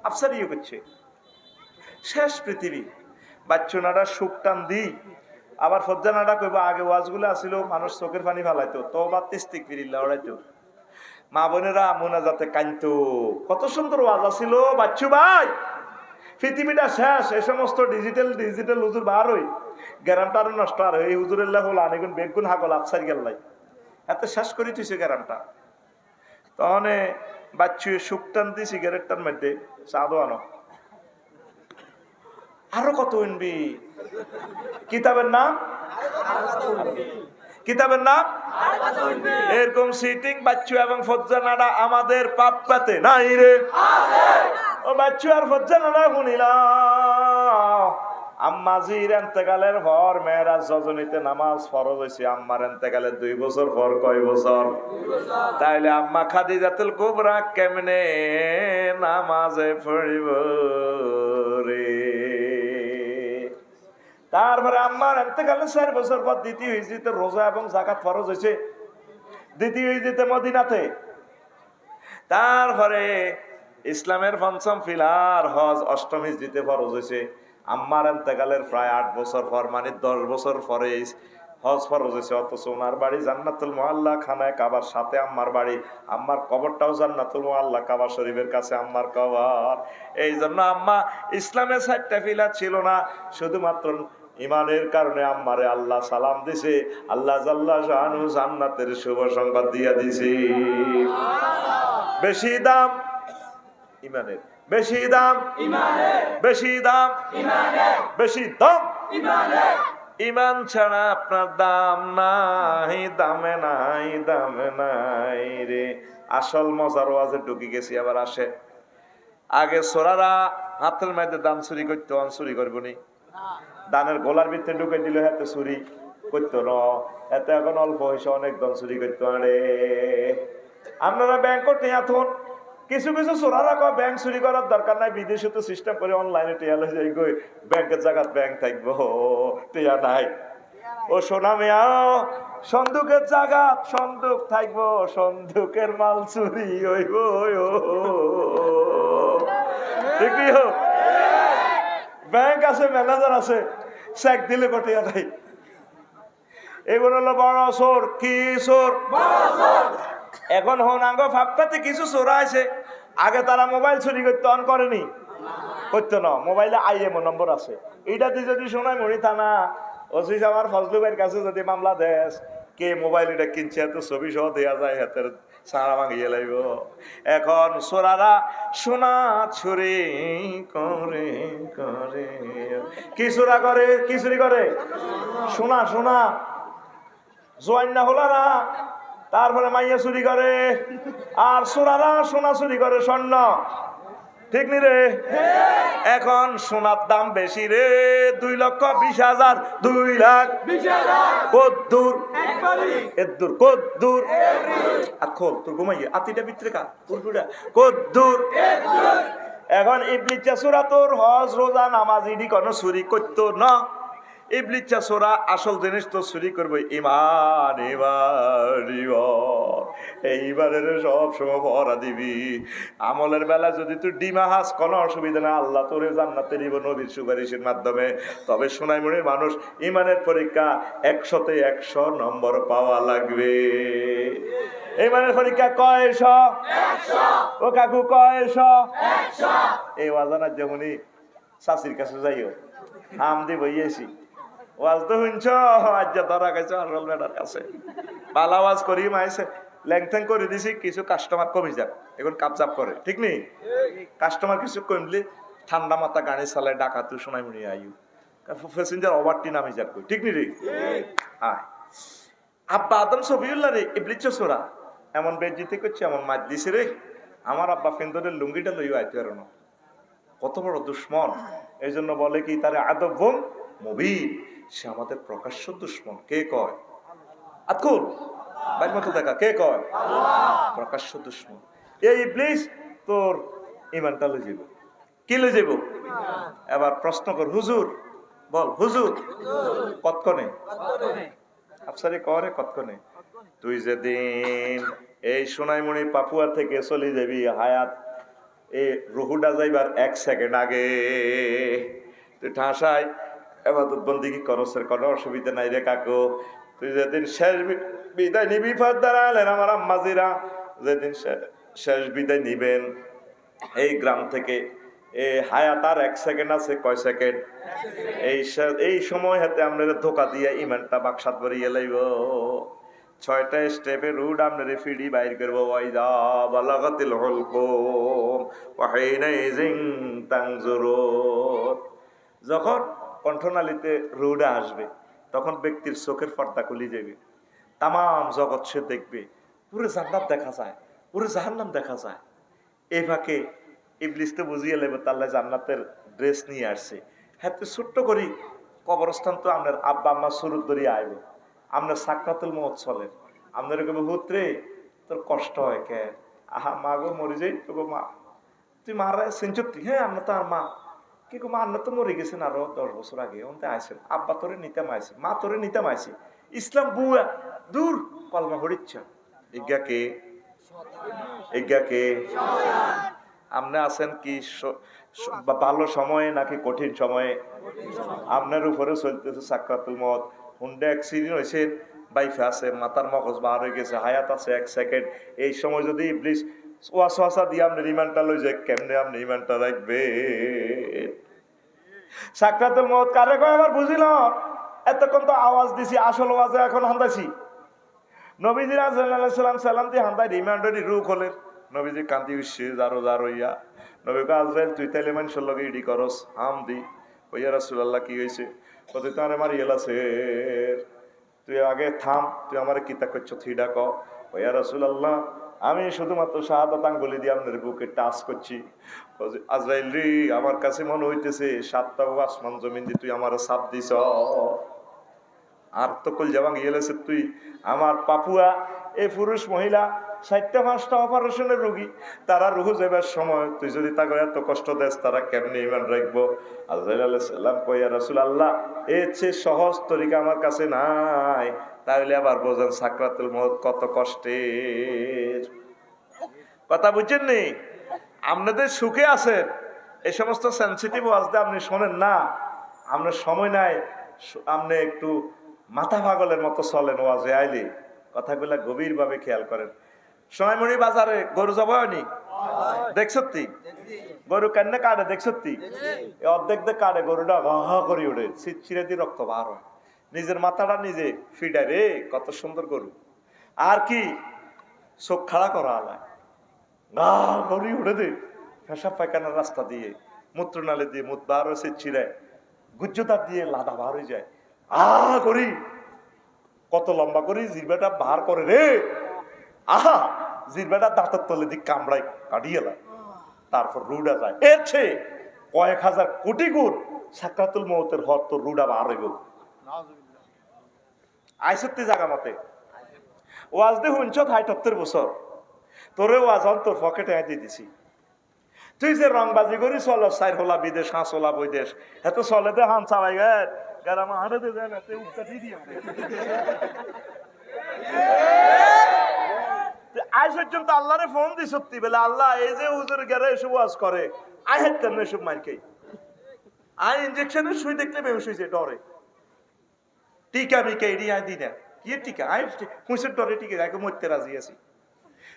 আফসারিও করছে। শেষ পৃথিবী বাচ্চুনাডা সুখ টান দি আবার ফজ্জানাডা কইব আগে ওয়াজগুলো আসিল মানুষ চোখের পানি ফালাইতো তো বা ইস্তিগফারিল্লাহ ওড়াইতো, মা বোনেরা মোনাজাতে কাঁদতো, কত সুন্দর ওয়াজ আসিল। বাচ্চু ভাই পৃথিবীটা শেষ, এই সমস্ত ডিজিটাল হুজুর বার হই গ্যারামটার নষ্ট আর এই হুজুরের হল আনেগুন বেগুন হাকল আফসার গেল্লাই এত শেষ করে তুইছে গ্যারামটা। তখন বাচ্চু সুখ টান দি সিগারেটটার মধ্যে চাঁদো আনো, আরো কত উনবি কিতাবের নাম, কিতাবের নাম এরকম সিটিং বাচ্চু এবং ফজ্জানাডা আমাদের পাপ পাতে নাই রে। ও বাচ্চু আর ফজ্জানাডা শুনিলা আম্মাজির এন্তেকালের পর মেয়েরাজ রজনীতে নামাজ ফরজ হয়েছে, আম্মার এন্তেকালের 2 বছর পর। কয় বছর? তাইলে আম্মা খাদিজাতুল কুবরা কেমনে নামাজে পড়িব রে? তারপরে আম্মার এন্তেকালের 4 বছর পর দ্বিতীয় হিজরিতে রোজা এবং যাকাত ফরজ হয়েছে, দ্বিতীয় হিজরিতে মদিনাতে। তারপরে ইসলামের 5ম পিলার হজ 8ম হিজরিতে ফরজ হয়েছে। আম্মার এন্তেকালের প্রায় 8 বছর পর, মানে 10 বছর পরে হজ ফরজ হয়েছে। অথচ ওনার বাড়ি জান্নাতুল মুআল্লা খানায় কাবার সাথে আম্মার বাড়ি, আম্মার কবরটাও জান্নাতুল মুআল্লা কাবা শরীফের কাছে আম্মার কবর। এই জন্য আম্মা ইসলামের 4টা পিলার ছিল না, শুধুমাত্র ইমানের কারণে আম্মারে আল্লাহ সালাম দিছে, আল্লাহ জাল্লা শানু জান্নাতের শুভ সংবাদ দিয়া দিছে। বেশি দাম ইমানের, বেশি দাম ইমানের, বেশি দাম ইমানের, বেশি দাম ইমানের। ইমান ছাড়া আপনার দাম নাই, দামে নাই, দামে নাই রে। আসল মজার ওয়াজে ঢুকে গেছি, আবার আসে। আগে সোরারা হাতের মধ্যে দান চুরি করতো, চুরি করবো নি, দানের গোলার ভিতরে ঢুকে দিল, হাতে চুরি করতো না। এতে এখন অল্প হয়েছে অনেক দান চুরি করতো। আরে আপনারা ব্যাংক করতে এখন কিছু কিছু চোরারা কয় ব্যাংক চুরি করার দরকার নাই, বিদেশে তো সিস্টেম করে অনলাইনে টিয়া লই যাই গই, ব্যাংকের জায়গায় ব্যাংক থাকবো, টিয়া নাই। ও সোনা মেয়া সন্দুকের জায়গা সন্দুক থাকবো, সন্দুকের মাল চুরি হইব। ঠিকই হোক, ব্যাংক আছে, ম্যানেজার আছে, চেক দিলে কটিয়া নাই। এগুলো হলো বড় চোর। কি চোর? এখন হন আঙ্গ ফাঁকতে কিছু চোরা আছে, আগে তারা মোবাইল চুরি করতে অন করেনি, করতো না। মোবাইলে IMO নম্বর আছে, এইটা দিয়ে যদি শোনায় মরি থানা ওসি আমার ফজলু ভাইয়ের কাছে যদি মামলা দেশ, কে মোবাইল এটা কিনছে এত ছবি সহ দেওয়া যায়, হাতের সারা ভাঙিয়ে লাগব। এখন চোরারা সোনা চুরি করে করে কি চোরা করে, কি চুরি করে? সোনা, সোনা জোয়ান না হলো না, তারপরে মাইয়া চুরি করে। আর চোরারা সোনা চুরি করে, স্বর্ণ। ঠিক নি রে? এখন সোনার দাম বেশি রে, 2,20,000, 2,20,000। কদ্দুর এদ্দুর, কদ্দুর আখল তোর ঘুমাইয়ে আতিটা ভিতরে কা কদ্দুর। এখন ইবলিচ্ছা চোরা তোর হজ রোজা নামাজ ইডি কোনো চুরি করতো না। ইবলিচ্ছা চোরা আসল জিনিস তো চুরি করবো ইমান, ইমান, ইমান। এইবারের সব সময় ভরা দিবি। আমলের বেলা যদি তুই ডিমা হাস কোনো অসুবিধা না, আল্লাহ তোরে জান্নাতে দিব নবীর সুপারিশের মাধ্যমে। তবে সোনাইমুড়ির মানুষ ইমানের পরীক্ষা 100তে 100 নম্বর পাওয়া লাগবে। ইমানের পরীক্ষা কয়শ? ও কাকু কয়শ? এই ওয়াজানা যেমনই শাশির কাছে যাইও, আম দিয়ে বইয়েছি ওয়াজ তো শুনছ, আজ ধরা গেছে আসল বেটার কাছে। পালা ওয়াজ করি মাইছে ল্যাংথ্যাং করে দিছি, কিছু কাস্টমার কমে যাক, এখন কাপচাপ করে, ঠিক নেই? কাস্টমার কিছু কমলে ঠান্ডা মাথা গাড়ি চালায় ডাকাতু শোনাই মনে আয়ু প্যাসেঞ্জার ওভারটি নামি যাক, ঠিক নি রে? হ্যাঁ, আব্বা আদম সফিউল্লাহ রে ইবলিস চোরা এমন বেজ্জিতি করছে, এমন মার দিছে রে, আমার আব্বা ফেন্দরের লুঙ্গিটা লইয়া আইতে পারো না, কত বড় দুশ্মন। এই জন্য বলে কি তারে আদবম মুবিন, সে আমাদের প্রকাশ্য দুশ্মন। কে কয়? আতকুল বাইর মতো দেখা, কে কয়? প্রকাশ্য দুশ্মন। এই ইবলিস তোর ইমানটা লই যাব, কি লই যাব? এবার প্রশ্ন কর, হুজুর বল, হুজুর কতক্ষণে আফসারি করে কতক্ষণে? তুই যেদিন এই সোনাইমণি পাপুয়া থেকে চলে যাবি হায়াত এই রুহুডা যাইবার 1 সেকেন্ড আগে তুই ঠাসায় এবাদত বন্দিগি করসের কোনো অসুবিধা নাই রে কাকু। তুই যেদিন শেষ বিদায় নিবি ফাদার আলেন আমার আম্মাজিরা, যেদিন শেষ বিদায় নিবেন এই গ্রাম থেকে, এই হায়াত আর 1 সেকেন্ড আছে, কয় সেকেন্ড? এই সময় হাতে আপনার ধোকা দিয়ে ইমানটা বাক্সাত ভরিয়ে লাইব। 6টা স্টেপে রুড আপনার ফিডি বাইর করবো, ওয়াইদা বালাগাতিল হুলকুম ওয়া হিনাইজিন তানজুরুন। যখন কণ্ঠনালীতে রুডা আসবে তখন ব্যক্তির চোখের পর্দা খুলে যাবে, তামাম জগৎ সে দেখবে, পুরো জান্নাত দেখা যায়, পুরো জাহান্নাম দেখা যায়। এই ফাঁকে ইবলিস তো বুঝিয়ে লেবে তাহলে জান্নাতের ড্রেস নিয়ে আসছে। হ্যাঁ, তো ছোট্ট করি কবরস্থান তো আপনার আব্বা আম্মা সুরত ধরিয়ে আইবে, আপনার সাকরাতুল মউত চলেন, আপনার কবে হুত্রে তোর কষ্ট হয় কে? আহা মা গো মরে যাই তো গো মা, তুই মারা সেঞ্চুরি, হ্যাঁ আমরা তো আর মা কি গো মা, আপনার তো মরে গেছেন আরো 10 বছর আগে, ওনতে আইসেন আব্বা তোরে নিতাম আইসে, মা তোরে নিতাম আইসি, ইসলাম বুয়া দূর কলমা হরিচ্ছা। ইজ্ঞাকে ইজ্ঞাকে আপনি আছেন কি ভালো সময়ে নাকি কঠিন সময়ে? আপনার উপরে চলতেছে সাকরাতুল মউত, হুন্ডা অ্যাক্সিডেন্ট হয়েছে, বাইফে আছে, মাথার মগজ বার হয়ে গেছে, হায়াত আছে 1 সেকেন্ড। এই সময় যদি ইবলিস ওয়াসওয়াসা দিয়ে আপনার ইমানটা লই যায়, কেমনে আপনি ইমানটা রাখবে? সাকরাতুল মউত কারে কয় আবার বুঝিল? এতক্ষণ তো আওয়াজ দিছি, আসল আওয়াজে এখন হান্দাছি। নবীজি রাসূলুল্লাহ সাল্লাম দিয়ে হান্দাই রিমান্ডারি রূপ হলেন, নবীজি কান্দি উঠছে জারো জারো ইয়া। নবী আজরাইল তুই তাইলে মানুষের লগে ইডি করস, হাম দি ওইয়া রাসূলুল্লাহ কি হয়েছে? তুই তো আমার ইয়েলাছে, তুই আগে থাম, তুই আমার কিতা করছ থিডা ক। ওইয়া রাসূলুল্লাহ আমি শুধুমাত্র শাহাদাত আঙ্গুলি দিয়ে আপনার বুকে টাচ করছি। আজরাইল রে আমার কাছে মনে হইতেছে 7টা আসমান জমিন দিয়ে তুই আমার সাপ দিছ, আর তো কল যাবাং গিয়েছে তুই আমার পাপুয়া এই পুরুষ মহিলা 4টা 5টা অপারেশনের রোগী, তারা রুহু যাবার সময় তুই যদি তাকে এত কষ্ট দেস, তারা কেমনি ইমান রাখবো? আজরাইল আলাইহিস সালাম কইয়া রাসূলুল্লাহ এর চেয়ে সহজ তরিকা আমার কাছে নাই। তাহলে আবার বোঝেন সাকরাতুল মউত কত কষ্টের কথা, বুঝছেন নি? আপনাদের সুখে আছেন, এই সমস্ত সেন্সিটিভ ওয়াজটা আপনি শোনেন না, আপনার সময় নাই, আপনি একটু মাথা পাগলের মতো চলেন ওয়াজে আইলে, কথাগুলা গভীর ভাবে খেয়াল করেন। সোনাইমণি বাজারে গরু জবাইনি দেখছতি? গরু কেন কাটে দেখছতি? অর্ধেক দিয়ে কাটে, গরুটা ঘা করে ওঠে, ছিঁড়ে দিয়ে রক্ত বার হয়, নিজের মাথাটা নিজে ফিডায় রে, কত সুন্দর গরু। আর কি চোখ খাড়া করা আলায় গা গড়ি উঠে দে, পেশাব পায়খানার রাস্তা দিয়ে, মূত্রনালী দিয়ে মুখ বার হয়েছে, ছিঁড়ায় গুজ্জতার দিয়ে লাদা বার হয়ে যায়, করি কত লম্বা করি জিরবাটা বার করে রে, আহা জিরবাটা দাঁতের তলে দিক কামড়াই কাটিয়ে এলাম, তারপর রুডা যায়। এর চেয়ে কয়েক হাজার কোটি গুণ সাকরাতুল মউতের হর তো রুডা বার হইব। আইসত্তি জায়গা মতে ওয়াজ দিয়ে শুনছ ৭৮ বছর, তোরে ওয়াজ তোর পকেটে দিয়ে দিছি। তুই যে রংবাজি করি চল 4 হলা বিদেশ 5 হলা বৈদেশ, এত চলে দে হান চালাই গ্রামে হাঁটে দে যায় না, উঠতে দিয়ে আজ পর্যন্ত আল্লাহরে ফোন দি সত্যি বলে, আল্লাহ এই যে হুজুর গেরে এসব ওয়াজ করে আই হেড কেন এসব মার খাই, আই ইঞ্জেকশনের সুই দেখলে বেহুশ হয়েছে ডরে, টিকা মিকা এড়ি আই দি না, কি টিকা আই হুঁসের ডরে টিকা আগে মরতে রাজি আছি।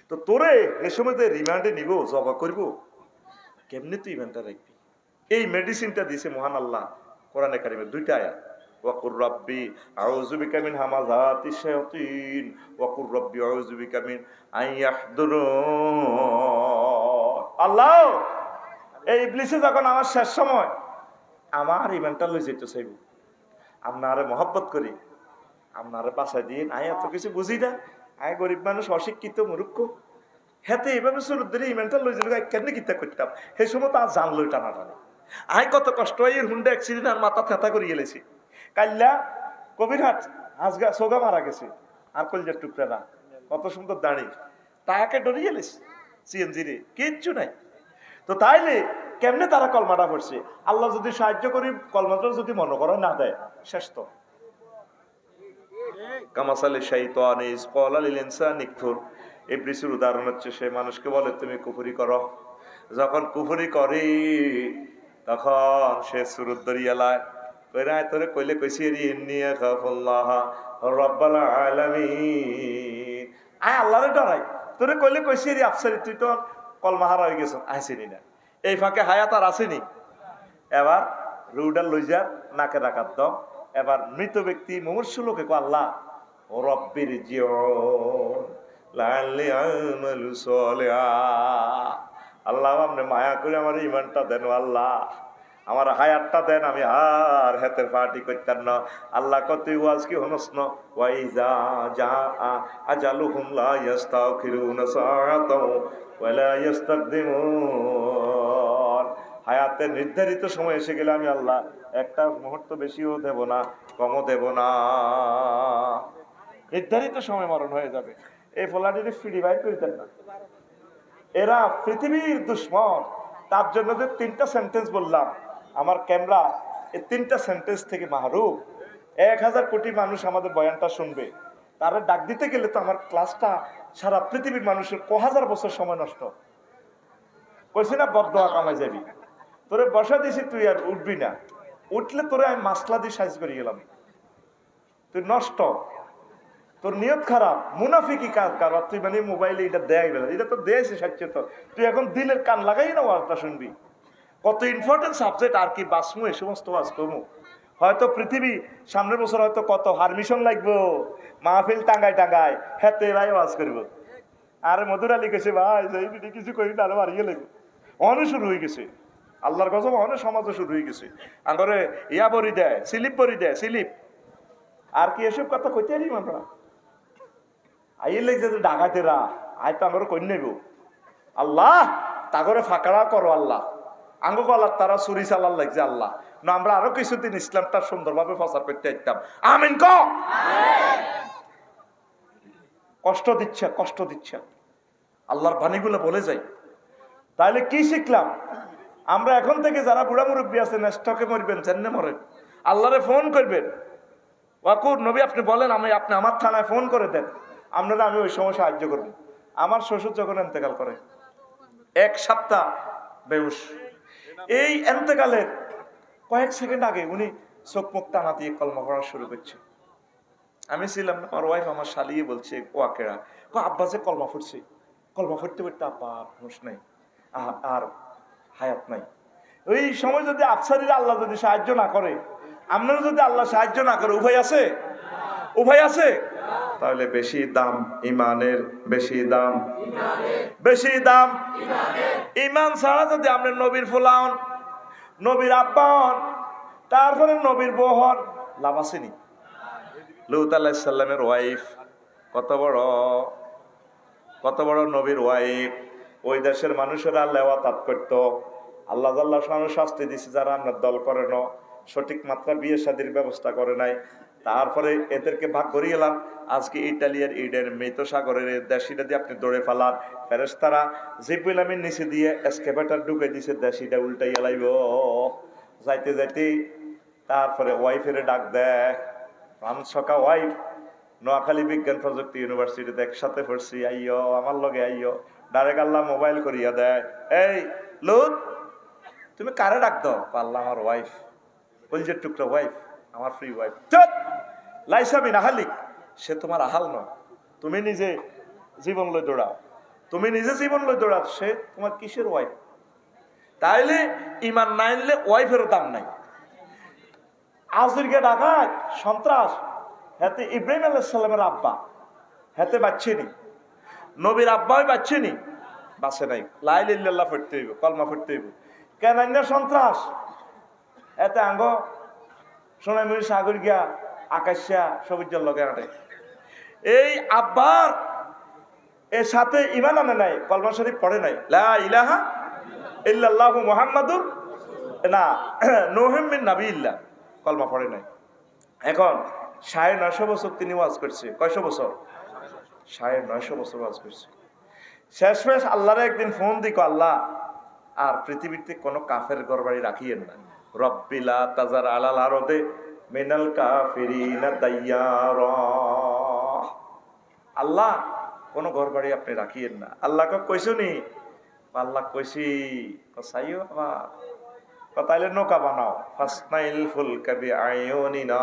তো তোরে এ সময় রিমান্ডে নিব, জবা করবো, কেমনে তুই ইমানটা রাখবি? এই মেডিসিনটা দিছে মহান আল্লাহ কোরআনে কারিমে 2টা আয়াত। ওয়াকুর রাব্বি আউযু বিকা মিন হামাযাতিশ শায়াতিন ওয়াকুর রাব্বি আউযু বিকা মিন আন ইয়াহদুরুন। আল্লাহ, এই ইবলিসে যখন আমার শেষ সময় আমার ইমানটা লই যেতে চাইব, আপনারে মহব্বত করি, আপনারে বাসায় দিয়ে আয় এত কিছু বুঝি না, আয় গরিব মানুষ, অশিক্ষিত মূর্খ, হেতে এইভাবে সুরুদ্দের ইমানটা লই যেতে কেমনি কিতা করতাম, সেই সময় তো আর জানলো টানা টানে। আয় কত কষ্ট হয় এর হুন্ডা অ্যাক্সিডেন্ট আর মাথা থেতা করে গেলেছি। কাল্লা কবিরহাট আজগা সোগা মারা গেছে, আর কলজার টুকরা কত সুন্দর দাঁড়ি, তাকে ডরিয়ে গেলেছি সিএনজি রে, কিচ্ছু নাই। তো তাইলে কেমনে তারা কলমাটা পড়ছে? আল্লাহ যদি সাহায্য করি, কলমাটা যদি মনে করে না দেয়, শেষ তো। কামাসালে শাইতান ইজ ক্বালা লিল ইনসানি কফুর, ইবলিসের উদাহরণ হচ্ছে সে মানুষকে বলে তুমি কুফরি করো, যখন কুফরি করে তখন সে সুরত দরিয়ালায় কইরায় তোরে কইলে কইছি রি ইন্নিয়া খাফুল্লাহ রাব্বাল আলামিন, আয় আল্লাহরে ডরাই, তোরে কইলে কইছি রি আফসারি তুই তো কলমা হারা হয়ে গেছ, আইছিনি না। এই ফাঁকে হায়াত আর আসেনি। এবার রুডাল লইজার নাকে রাখার দম। এবার মৃত ব্যক্তি মুমূর্ষু লোকে কো আল্লাহ ও রব্বির জিউন লাআল্লি আমালু সালিহা, আল্লাহ আপনি মায়া করে আমার ইমানটা দেন, আল্লাহ আমার হায়াতটা দেন, আমি আর হেতের পার্টি করতাম না। আল্লাহ কত ওয়াজ কি হনস না, ওয়াইজা জা আজালুহুম লা ইস্তাখিরুনা সাআতাও ওয়া লা ইস্তাকদিমুন, হায়াতের নির্ধারিত সময় এসে গেলে আমি আল্লাহ একটা মুহূর্ত বেশিও দেব না, কমও দেব না, নির্ধারিত সময় মরণ হয়ে যাবে। এই ফলাটিতে ফিরি বাইর করিতেন না। এরা পৃথিবীর দুশ্মন। তার জন্য যে 3টা সেন্টেন্স বললাম, আমার ক্যামেরা এই 3টা সেন্টেন্স থেকে মাহরুম। 1000 কোটি মানুষ আমাদের বয়ানটা শুনবে, তারা ডাক দিতে গেলে তো আমার ক্লাসটা সারা পৃথিবীর মানুষের 1000 বছর সময় নষ্ট। কইছি না বদদোয়া কামাই যাবি, তোরে বসা দিছি তুই আর উঠবি না, উঠলে তোরে আমি মাসলা দিয়ে সাইজ করে গেলাম, তুই নষ্ট, তোর নিয়ত খারাপ, মুনাফিকি কাজ কারবার, তুই মানে মোবাইলে এটা দেয় বেলা, এটা তো দেয়ছে সাচ্চে, তো তুই এখন দিলের কান লাগাই না ওয়াজটা শুনবি। কত ইম্পর্টেন্ট সাবজেক্ট, আর কি বাসমু এই সমস্ত ওয়াজ করবো। হয়তো পৃথিবী সামনের বছর হয়তো কত হারমিশন লাগবো, মাহফিল টাঙ্গায় টাঙ্গায় হেতে এরাই ওয়াজ করবো। আরে মধুর আলী গেছে ভাই যাই কিছু করি না, আরো হারিয়ে লাগবে, অনেক শুরু হয়ে গেছে, আল্লাহর কথা অনেক সমাজও শুরু হয়ে গেছে। আঙ্গরে ইয়া বরি দেয়, স্লিপ বরি দেয়, স্লিপ, আর কি এসব কথা কইতে পারি আমরা। আইয়ে লাগছে যে ডাকাতেরা আয় তো আঙ্গরে কই নেব, আল্লাহ তাগরে ফাঁকড়া করো আল্লাহ, আঙ্গ গলার তারা চুরি চালার লাগছে আল্লাহ না, আমরা আরো কিছুদিন ইসলামটা সুন্দরভাবে প্রচার করতে চাইতাম। আমিন ক। কষ্ট দিচ্ছে, কষ্ট দিচ্ছে, আল্লাহর বাণীগুলো বলে যাই। তাহলে কি শিখলাম আমরা? এখন থেকে যারা বুড়া মুরব্বী আছেন, স্টকে মরবেন, চেন্নে মরেন, আল্লাহরে ফোন করবেন, ওয়াকুর নবী আপনি বলেন, আপনি আমার থানায় ফোন করে দেন, আপনারা আমি ওই সময় সাহায্য করব। আমার শ্বশুর যখন এন্তেকাল করে 1 সপ্তাহ বেহুশ, এই এন্তেকালের কয়েক সেকেন্ড আগে উনি চোখ মুখ টানা দিয়ে কলমা পড়া শুরু করছে। আমি ছিলাম না, আমার ওয়াইফ আমার শালিয়ে বলছে ওয়াকেরা আব্বা যে কলমা ফুটছে, কলমা ফুটতে ফুটতে আব্বা হুঁশ নাই, আর হায়াত নাই। ওই সময় যদি আফসারিরা আল্লাহ যদি সাহায্য না করে, আপনারা যদি আল্লাহ সাহায্য না করে, উভয় আছে, উভয় আছে। তাহলে বেশি দাম ইমানের, বেশি দাম, বেশি দাম ইমান ছাড়া যদি আপনি নবীর ফুলান, নবীর আব্বা হন, তারপরে নবীর বউ হন, লাভ আসেনি। লূত আলাইহিস সালামের ওয়াইফ কত বড় নবীর ওয়াইফ, ওই দেশের মানুষেরা লেওয়াতাত করত। আল্লাহ আল্লাহ শাস্তি দিছে যারা আপনার দল করে না, সঠিক মাত্রা বিয়ে শাদীর ব্যবস্থা করে নাই। তারপরে এদেরকে ভাগ করিয়ে এলাম। আজকে ইটালিয়ার ইডেন মৃত সাগরের দেশিটা দিয়ে আপনি দৌড়ে ফেলার, ফেরেশতারা জিবরিল আমিন নিচে দিয়ে এসকেভেটর ঢুকে দিছে, দেশিটা উল্টাই এলাইব যাইতে যাইতে। তারপরে ওয়াইফের ডাক দেয়, সকা ওয়াইফ, নোয়াখালী বিজ্ঞান প্রযুক্তি ইউনিভার্সিটিতে একসাথে পড়ছি, আইয়ো আমার লগে আইয়ো। ডাইরেক্ট আল্লাহ মোবাইল করিয়া দেয়, এই লুত তুমি কারে ডাক দাও? আল্লাহ আমার ওয়াইফ, কলজের টুকরা ওয়াইফ, আমার ফ্রি ওয়াইফ। লাইসাবিন আহালিক, সে তোমার আহাল নয়, তুমি নিজে জীবন লই দৌড়াও, তুমি নিজে জীবন লই দৌড়াও, সে তোমার কিসের ওয়াইফ? তাইলে ইমান না আনলে ওয়াইফেরও দাম নাই। আজকে ডাকাত সন্ত্রাস, হাতে ইব্রাহিম আলাইহিস সালামের আব্বা, হাতে বাচ্চিনি, নবীর আব্বাই বাচ্চিনি, বাসে নাই, লা ইলাহা ইল্লাল্লাহ পড়তে হইব, কলমা পড়তে হইব। কেন সন্ত্রাস? এতে আঙ্গ সোনাই মুড়ি সাগর গিয়া আকাশিয়া সবুজের লগে আটে। এই আব্বার এর সাথে ইমান আনে নাই, কলমা শরীফ পড়ে নাই, লা ইলাহা ইল্লাল্লাহু মুহাম্মাদুর না নূহুম মিন নাবিয়্যিল্লাহ, কলমা পড়ে নাই। এখন 950 বছর তিনি ওয়াজ করছে। কয়শো বছর? 950 বছর ওয়াজ করছে। শেষমেশ আল্লাহরে একদিন ফোন দিক, আল্লাহ আর পৃথিবীতে কোনো কাফের ঘরবাড়ি রাখিয়েন না, রব্বিলা তাজার আলাল আরদে মিনাল কাফিরিনা দাইয়ারা, আল্লাহ কোন ঘরবাড়ি আপনি রাখিয়েন না। আল্লাহকে কইছনি? আল্লাহ কইছি, কসাইও আবার তাইলে নৌকা বানাও, ফাসনাইল ফুলকা বিআয়ুনিনা,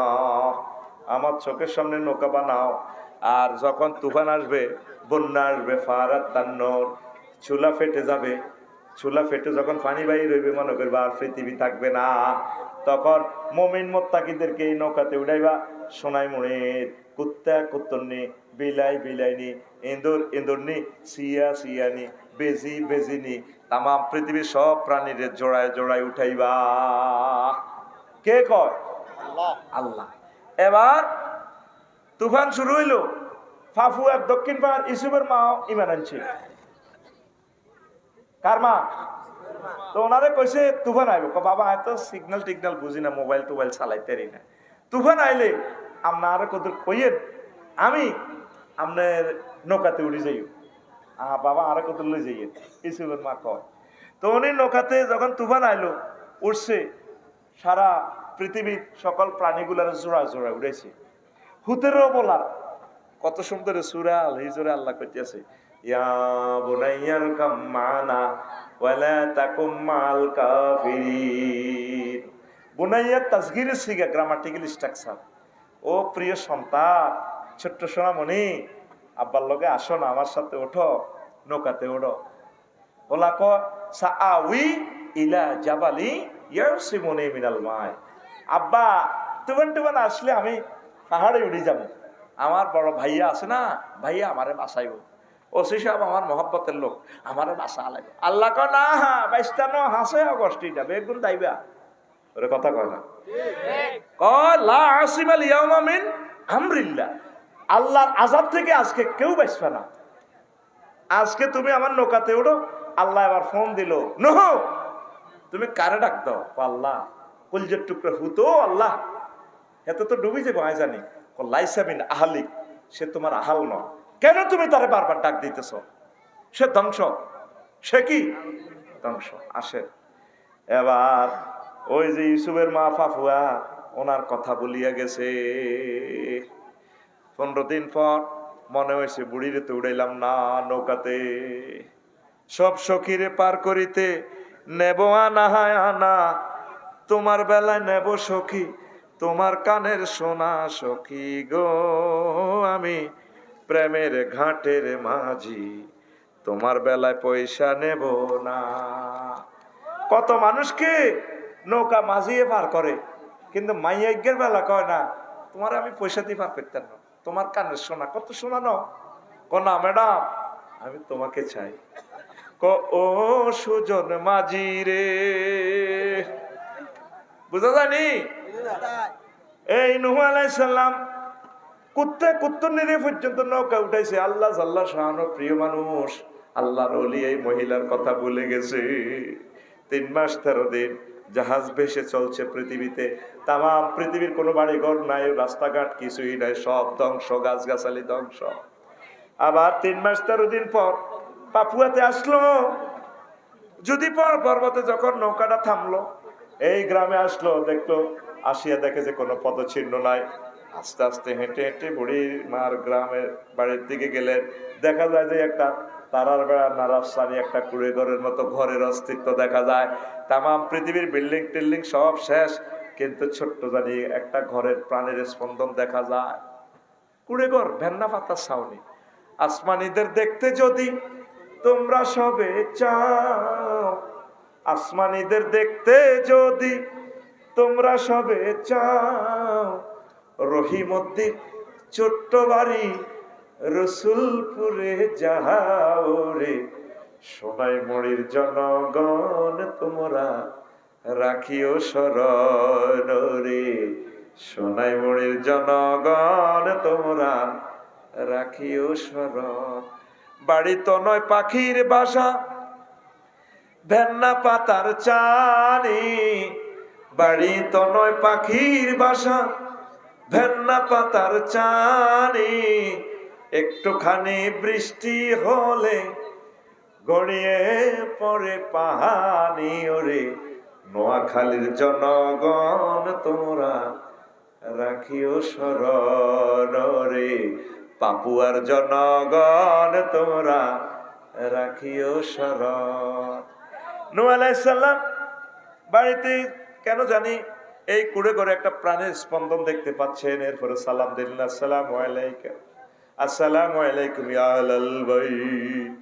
আমার চোখের সামনে নৌকা বানাও, আর যখন তুফান আসবে, বন্যা আসবে, ফারাত তান্নর, চুলা ফেটে যাবে, চুলা ফেটে যখন পানি বাইর হইবে, মনে করবা আর পৃথিবী থাকবে না, তখন মুমিন মুত্তাকিদেরকে এই নৌকাতে উঠাইবা, সোনাই মুড়ির কুত্তা কুত্তরনি, বিলাই বিলাইনি, ইঁদুর ইঁদুরনি, সিয়া সিয়ানি, বেজি বেজিনি, তাম পৃথিবীর সব প্রাণীর জোড়ায় জোড়ায় উঠাইবা। কে কয়? আল্লাহ। এবার তুফান শুরু হইল, ফাফুয়ার দক্ষিণ পাড়ার ইসুফের মা ইমান আনছে। কার মা? তো ওনারে কইছে তুফান আইব, বাবা এত সিগন্যাল টিগনাল বুঝি না, মোবাইল টোবাইল চালাইতে পারি না, তুফান আইলে আপনার আরো কত কইয়েন, আমি আপনার নৌকাতে উড়ে যাই। বাবা আরো কত লই যাইয়েন, ইসুফের মা কয়। তো উনি নৌকাতে যখন তুফান আইলো, উঠছে, সারা পৃথিবীর সকল প্রাণীগুলার জোড়া জোড়া উড়েছে। হুতেরও বলার কত সুন্দর সূরা আল হিজরে আল্লাহ কইতেছে, ইয়া বুনাইয়ার কামানা ওয়ালা তাকুম মাল কাফিরিন। বুনাইয়া তাসগীর সিগা, গ্রামাটিক্যাল স্ট্রাকচার। ও প্রিয় সন্তান, ছোট্ট সোনামণি, আব্বার লগে আসো না, আমার সাথে ওঠো, নৌকাতে ওঠো। ওলা ক সাআউই ইলা জাবালি ইয়াসিমুনি মিনাল মাই। আব্বা তুফান টুফান আসলে আমি পাহাড়ে উঠে যাব, আমার বড় ভাইয়া আছে না, ভাইয়া আমারে বাঁচাইব, ওসি সাহেব আমার মহব্বতের লোক, আমারে বাঁচা লাগবে। আল্লাহ কয় না, বাইস্তানো হাসে অগস্টি যাবে, একগুণ দাইবা। ওরে কথা কয় না, কয় লা আসিমাল ইয়াউমা মিন আমরিল্লাহ, আল্লাহর আযাব থেকে আজকে কেউ বাঁচবে না। আজকে তুমি আমার নৌকাতে উঠো। আল্লাহ এবার ফোন দিল, নূহ তুমি কারে ডাক দাও? আল্লাহ। কলজের টুকরা হুতো, আল্লাহ এত তো ডুবি যাবো, আয় জানি। লাইসা মিন আহলিক, সে তোমার আহাল নয়, কেন তুমি তারে বারবার ডাক দিতেছ? সে ধ্বংস। সে কি ধ্বংস? আসে এবার ওই যে ইউসুফের মা ফাফুয়া, ওনার কথা বলিয়া গেছে। 15 দিন পর মনে হয়েছে বুড়িরে তো উড়াইলাম না নৌকাতে, সব সখীরে পার করিতে নেব আনা হায় আনা, তোমার বেলায় নেব সখী, তোমার কানের সোনা সখী গো, আমি প্রেমের ঘাটের মাঝি, তোমার বেলায় পয়সা নেব না। কত মানুষকে নৌকা মাঝিয়ে পার করে, কিন্তু মাইয়াজ্ঞের বেলা কয় না, তোমার আমি পয়সা দিয়ে পার করতাম না, তোমার কানের সোনা। কত সোনা ন না ম্যাডাম, আমি তোমাকে চাই। ও সুজন মাঝি রে, বুঝা জানি? এই নূহ আলাইহিস সালাম কুত্তে কুত্তনিরে পর্যন্ত নৌকা উঠাইছে। আল্লাহ জাল্লা শাহান প্রিয় মানুষ, আল্লাহর ওলি এই মহিলার কথা ভুলে গেছে। 3 মাস 13 দিন জাহাজ ভেসে চলছে পৃথিবীতে। তাম পৃথিবীর কোনো বাড়ি ঘর নাই, রাস্তাঘাট কিছুই নাই, সব ধ্বংস, গাছগাছালি ধ্বংস। আবার 3 মাস 13 দিন পর পাপুয়াতে আসলো। যদি পর্বতে যখন নৌকাটা থামলো, এই গ্রামে আসলো, দেখলো, আসিয়া দেখে যে কোনো পদচিহ্ন নাই। আস্তে আস্তে হেঁটে হেঁটে বুড়ির মার গ্রামের বাড়ির দিকে গেলেন। দেখা যায় যে একটা তারার বেড়া নারাসানি একটা কুড়ে ঘরের মতো ঘরের অস্তিত্ব দেখা যায়। তামাম পৃথিবীর বিল্ডিং টিল্ডিং সব শেষ, কিন্তু ছোট্ট জানি একটা ঘরের প্রাণের স্পন্দন দেখা যায়। কুড়ে ঘর, ভেন্না পাতার ছাউনি। আসমানিদের দেখতে যদি তোমরা সবে চাও, আসমানিদের দেখতে যদি তোমরা সবে চাও রহিমদ্দিন ছোট্ট বাড়ি রসুলপুরে যাও রে, সোনাইমুড়ির জনগণ তোমরা রাখিও শরণ রে, সোনাইমুড়ির জনগণ তোমরা রাখিও শরণ। বাড়ি তো নয় পাখির বাসা, ভেন্না পাতার চানি, বাড়ি তো নয় পাখির বাসা, ভেন্না পাতার চানি, একটুখানি বৃষ্টি হলে গড়িয়ে পড়ে পাহানি ওরে, নোয়াখালীর জনগণ তোমরা রাখিও শরণ রে, পাপুয়ার জনগণ তোমরা রাখিও শরণ। নূহ আলাইহিস সালাম বাড়িতে কেন জানি এই কুড়ে করে একটা প্রাণের স্পন্দন দেখতে পাচ্ছেন। এরপরে সালাম দিলেন, আসসালামু আলাইকা, আসসালামু আলাইকুম ইয়া আহলাল বাইত।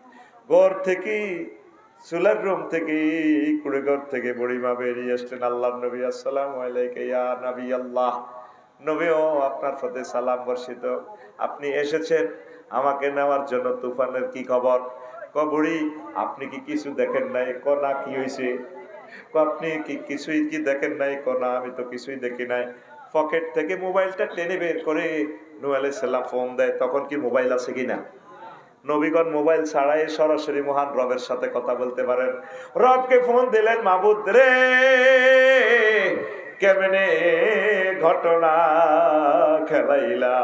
ঘর থেকে, চুলার রুম থেকে, কুড়ে ঘর থেকে বুড়িমা বেরিয়ে আসলেন। আল্লাহর নবী, আসসালামু আলাইকা ইয়া নবী আল্লাহ। নবী, ও আপনার প্রতি সালাম বর্ষিত, আপনি এসেছেন আমাকে নেওয়ার জন্য। তুফানের কি খবর? ক বুড়ি, আপনি কি কিছু দেখেন নাই? ক না, কি হয়েছে? আপনি কি কিছুই কি দেখেন নাই? ক না, আমি তো কিছুই দেখি নাই। পকেট থেকে মোবাইলটা টেনে বের করে নূহ আলাইহিস সালাম ফোন দেয়। তখন কি মোবাইল আছে কিনা? নবীগণ মোবাইল ছাড়াই সরাসরি মহান রবের সাথে কথা বলতে পারেন। রবকে ফোন দিলেন, মাবুদ রে, কেমনে ঘটনা খেলাইলা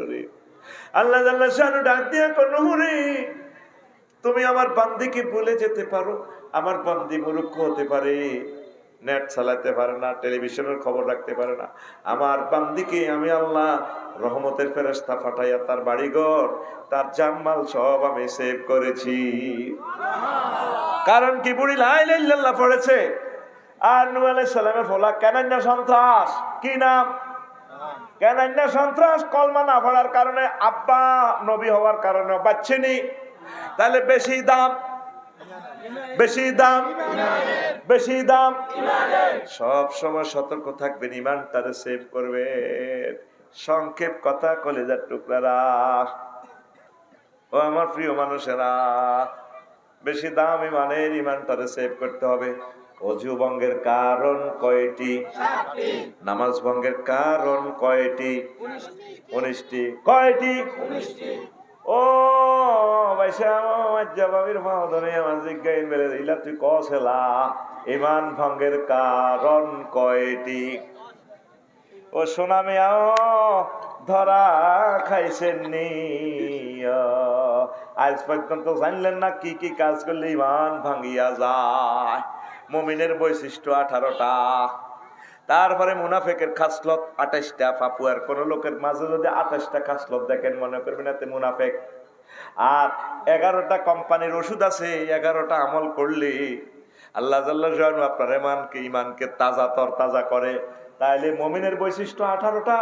রে। আল্লাহ জাল্লাহ শানু ডাক দিয়া কোন রে, তুমি আমার বান্দিকে ভুলে যেতে পারো। আমার বান্দি মূর্খ হতে পারে, নেট চালাতে পারে না, টেলিভিশনের খবর রাখতে পারে না। আমার বান্দিকে আমি আল্লাহ রহমতের ফেরেশতা পাঠাইয়া তার বাড়িঘর, তার জানমাল সব আমি সেভ করেছি। কারণ কি? বুড়ি লা ইলাহা ইল্লাল্লাহ পড়েছে। আর নূহ আলাইহিস সালামের ফলা কেনান্না সন্ত্রাস। কি নাম? কেনান্না সন্ত্রাস। কলমা না পড়ার কারণে, আব্বা নবী হওয়ার কারণে বাচ্চেনি। তাহলে বেশি দাম, বেশি দাম, বেশি দাম। সব সময় সতর্ক থাকবেন, ইমানটারে সেভ করবেন। সংক্ষেপ কথা, কলিজার টুকরারা, ও আমার প্রিয় মানুষেরা, বেশি দাম ইমানের, ইমানটারে সেভ করতে হবে। অজু ভঙ্গের কারণ কয়টি? নামাজ ভঙ্গের কারণ কয়টি? 19টি। কয়টি? ও ইমান ভঙ্গের কারণ কয়টি? ও সোনা মিয়াও ধরা খাইছেন নি? আজ পর্যন্ত জানলেন না কি কি কাজ করলে ইমান ভাঙ্গিয়া যায়? মুমিনের বৈশিষ্ট্য 18টা। তারপরে মুনাফেকের খাসলত 28টা। পাপুয়ার কোন লোকের মাঝে যদি 28টা খাসলত দেখেন, মনে করবেন এতে মুনাফেক। আর 11টা কোম্পানির ওষুধ আছে, 11টা আমল করলে আল্লাহ জাল্লাহ শানহু আপনার ইমানকে তাজা তরতাজা করে। তাইলে মুমিনের বৈশিষ্ট্য 18টা।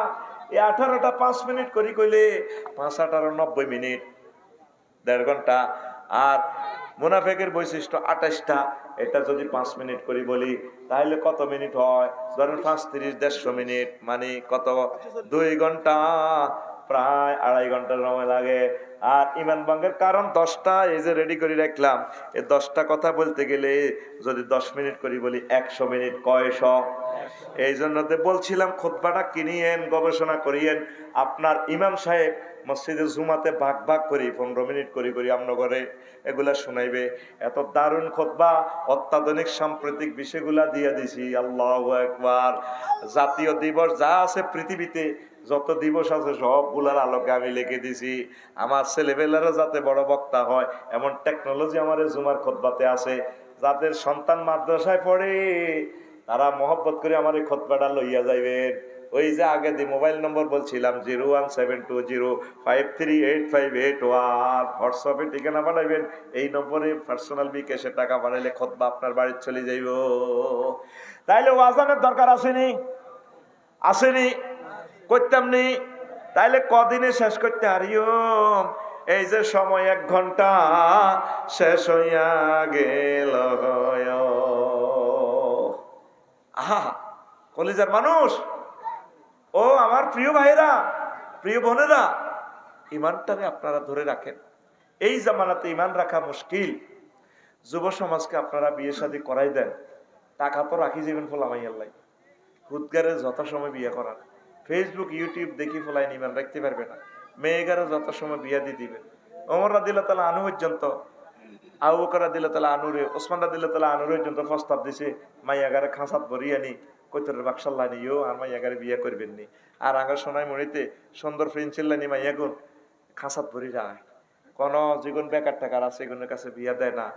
এই 18টা 5 মিনিট করি কইলে 5 18 90 মিনিট, 1.5 ঘন্টা। আর মুনাফেকের বৈশিষ্ট্য 28টা। এটা যদি 5 মিনিট করি বলি তাহলে কত মিনিট হয়? ধরেন 5 30 150 মিনিট, মানে কত? 2 ঘন্টা, প্রায় 2.5 ঘন্টা সময় লাগে। আর ইমান ভঙ্গের কারণ 10টা, এই যে রেডি করে রাখলাম। এই 10টা কথা বলতে গেলে যদি 10 মিনিট করি বলি 100 মিনিট। কয়শো? এই জন্য বলছিলাম খুতবাটা কিনিয়েন, গবেষণা করিয়েন। আপনার ইমাম সাহেব মসজিদে জুমাতে ভাগ ভাগ করি 15 মিনিট করি করি আমরা ঘরে এগুলা শুনাইবে। এত দারুণ খুতবা, অত্যাধুনিক সাম্প্রতিক বিষয়গুলা দিয়ে দিছি। আল্লাহু আকবার। জাতীয় দিবস যা আছে পৃথিবীতে, যত দিবস আছে সবগুলার আলোকে আমি লিখে দিছি। আমার ছেলেবেলারা যাতে বড় বক্তা হয় এমন টেকনোলজি আমার জুমার খুতবাতে আছে। যাদের সন্তান মাদ্রাসায় পড়ে তারা মহব্বত করে আমার এই খুতবাটা লইয়া যাইবেন। ওই যে আগে যে মোবাইল নম্বর বলছিলাম 01720538581, হোয়াটসঅ্যাপে ঠিকানা পাঠাইবেন। এই নম্বরে পার্সোনাল বিকাশে টাকা পাঠাইলে খুতবা আপনার বাড়িতে চলে যাইব। তাইলে ওয়াজানের দরকার আসেনি? আসেনি? করতাম নি? তাইলে কদিনে শেষ করতে হারিও? এই যে সময় 1 ঘন্টা শেষ হইয়া গেল, আহা, কলিজার মানুষ, ও আমার প্রিয় ভাইরা, প্রিয় বোনেরা, ইমানটাকে আপনারা ধরে রাখেন। এই জামানাতে ইমান রাখা মুশকিল। যুব সমাজকে আপনারা বিয়ে শাদী করাই দেন, টাকা তো রাখি যাবেন ফোলামাই আল্লাহ, হুদগারে যত সময় বিয়ে করার, ফেসবুক ইউটিউব দেখি ফোলাই ইমান রাখতে পারবে না, মেয়েগারে যত সময় বিয়ে দিয়ে দিবেন। ওমর রাদিয়াল্লাহু তাআলা আনহু পর্যন্ত, আবু বকর রাদিয়াল্লাহু তাআলা আনুরে, ওসমান রাদিয়াল্লাহু তাআলা আনুরে পর্যন্ত প্রস্তাব দিছে মাইয়াগারে খাঁচাত ভরিয়ে আনি কৈতরের বাক্সাল্লা নিও আর মাইয়াগারে বিয়ে করবেন নি। আর আগার সোনাই মরিতে সুন্দর ফ্রেন্সিল্লা নি মাইয়াগুন খাঁচাত ভরি যায়, কোন যেগুন বেকার টাকার আছে এগুনের কাছে বিয়া দেয় না,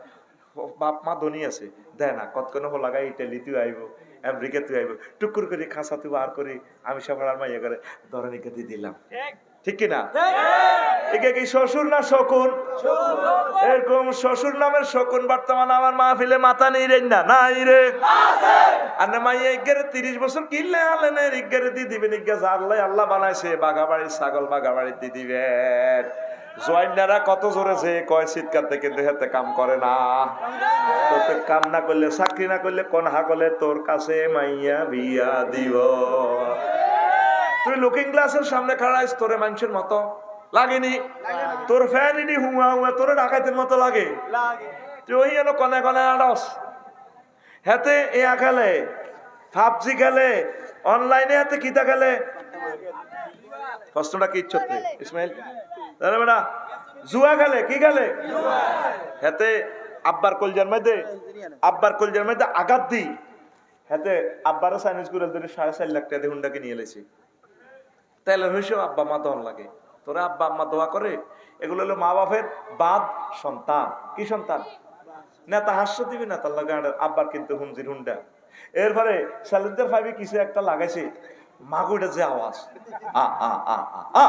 বাপ মা ধনী আছে দেয় না, কতক্ষণ হো লাগাই ইটালিতেও আইব, আমেরিকাতেও আইব, টুকুর করে খাঁচাতেও আর করে আমি সব আর মাইয়া করে ধরনীকে দিয়ে দিলাম, ঠিক কিনা? একে কি শ্বশুর না শকুন? এরকম শ্বশুর নামের শকুন বর্তমান আমার মাহফিলে মাথা নেই রে, না নাই রে, আর না মাইয়া ইজ্ঞারে 30 বছর কিনলে আলেন ইজ্ঞারে দিয়ে দিবেন, ইজ্ঞা আল্লাহ আল্লাহ বানাইছে বাঘা বাড়ির ছাগল বাঘা বাড়ির দিয়ে দিবেন। জয়েন্টারা কত জোরেছে কয় শীতকালতে, কিন্তু হাতে কাম করে না। তোকে কাম না করলে, চাকরি না করলে কোন হাগলে তোর কাছে মাইয়া বিয়া দিব। তুই লুকিং গ্লাসের সামনে খাড়াইস, তোরে মানুষের মতো লাগেনি, তোর ফ্যান ইডি হুয়া হুয়া তোরে ডাকাইতের মতো লাগে, তুই ওই যেন কনে কনে আড়স। হাতে ইয়া খেলে, পাবজি খেলে, অনলাইনে হাতে কিতা খেলে, প্রশ্নটা কি ইচ্ছতে ইসমাইল বেটা, জুয়া খেলে, কি খেলে, হাতে আব্বার কলজার মধ্যে, আব্বার কলজার মধ্যে আঘাত দি, হাতে আব্বারও চাইনিজ করে 4.5 লাখ টাকা দিয়ে হুন্ডাকে নিয়ে এলেছি, তাইলে হয়েছে আব্বা মা দন লাগে, তোরা আব্বা আম্মা দোয়া করে। এগুলো হলো মা বাপের বাদ সন্তান। কি সন্তান? নেতা হাস্য দিবি না তার লাগে আব্বার কিন্তু হুমজির হুন্ডা। এরপরে স্যালেন্ডার 5 কিছু একটা লাগাইছে, মাগুটা যে আওয়াজ, আ আ আ আ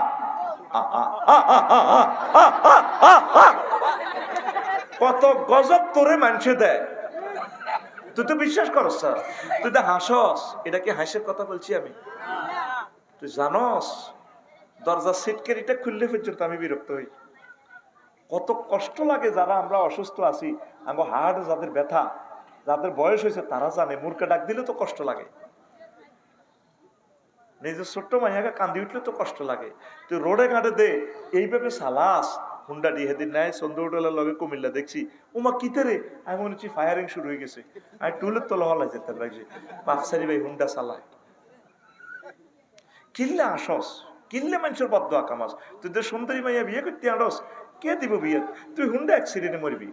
কত গজব তোরে মানুষে দেয়, তুই তো বিশ্বাস করস, তুই তো হাসস। এটা কি হাসির কথা বলছি আমি? তুই জানস দরজা সিটকেরিটা খুললে পর্যন্ত আমি বিরক্ত হই, কত কষ্ট লাগে। যারা আমরা অসুস্থ আছি, আমার হার্ট যাদের ব্যথা, যাদের বয়স হয়েছে তারা জানে, মূর্খে ডাক দিলে তো কষ্ট লাগে, নিজের ছোট্ট মাইয়াকে কান্দি উঠলে তো কষ্ট লাগে। তুই রোডে ঘাটে দে এইভাবে সালাস হুন্ডা দিয়ে, হেদিন নাই চন্দ্রউটালের লগে কুমিল্লা দেখছি, উমা কিতে রে, আমি মনে হচ্ছি ফায়ারিং শুরু হয়ে গেছে, আমি টুলের তলা হলাই যেতে লাগছি, বাপসারি ভাই হুন্ডা চালায়। কিনলে আসস, কিনলে মানুষের বদদোয়া কামাস। তুই তো সুন্দরী মাইয়া বিয়ে করতে আনস, কে দিব বিয়ে? তুই হুন্ডা অ্যাক্সিডেন্টে মরবি,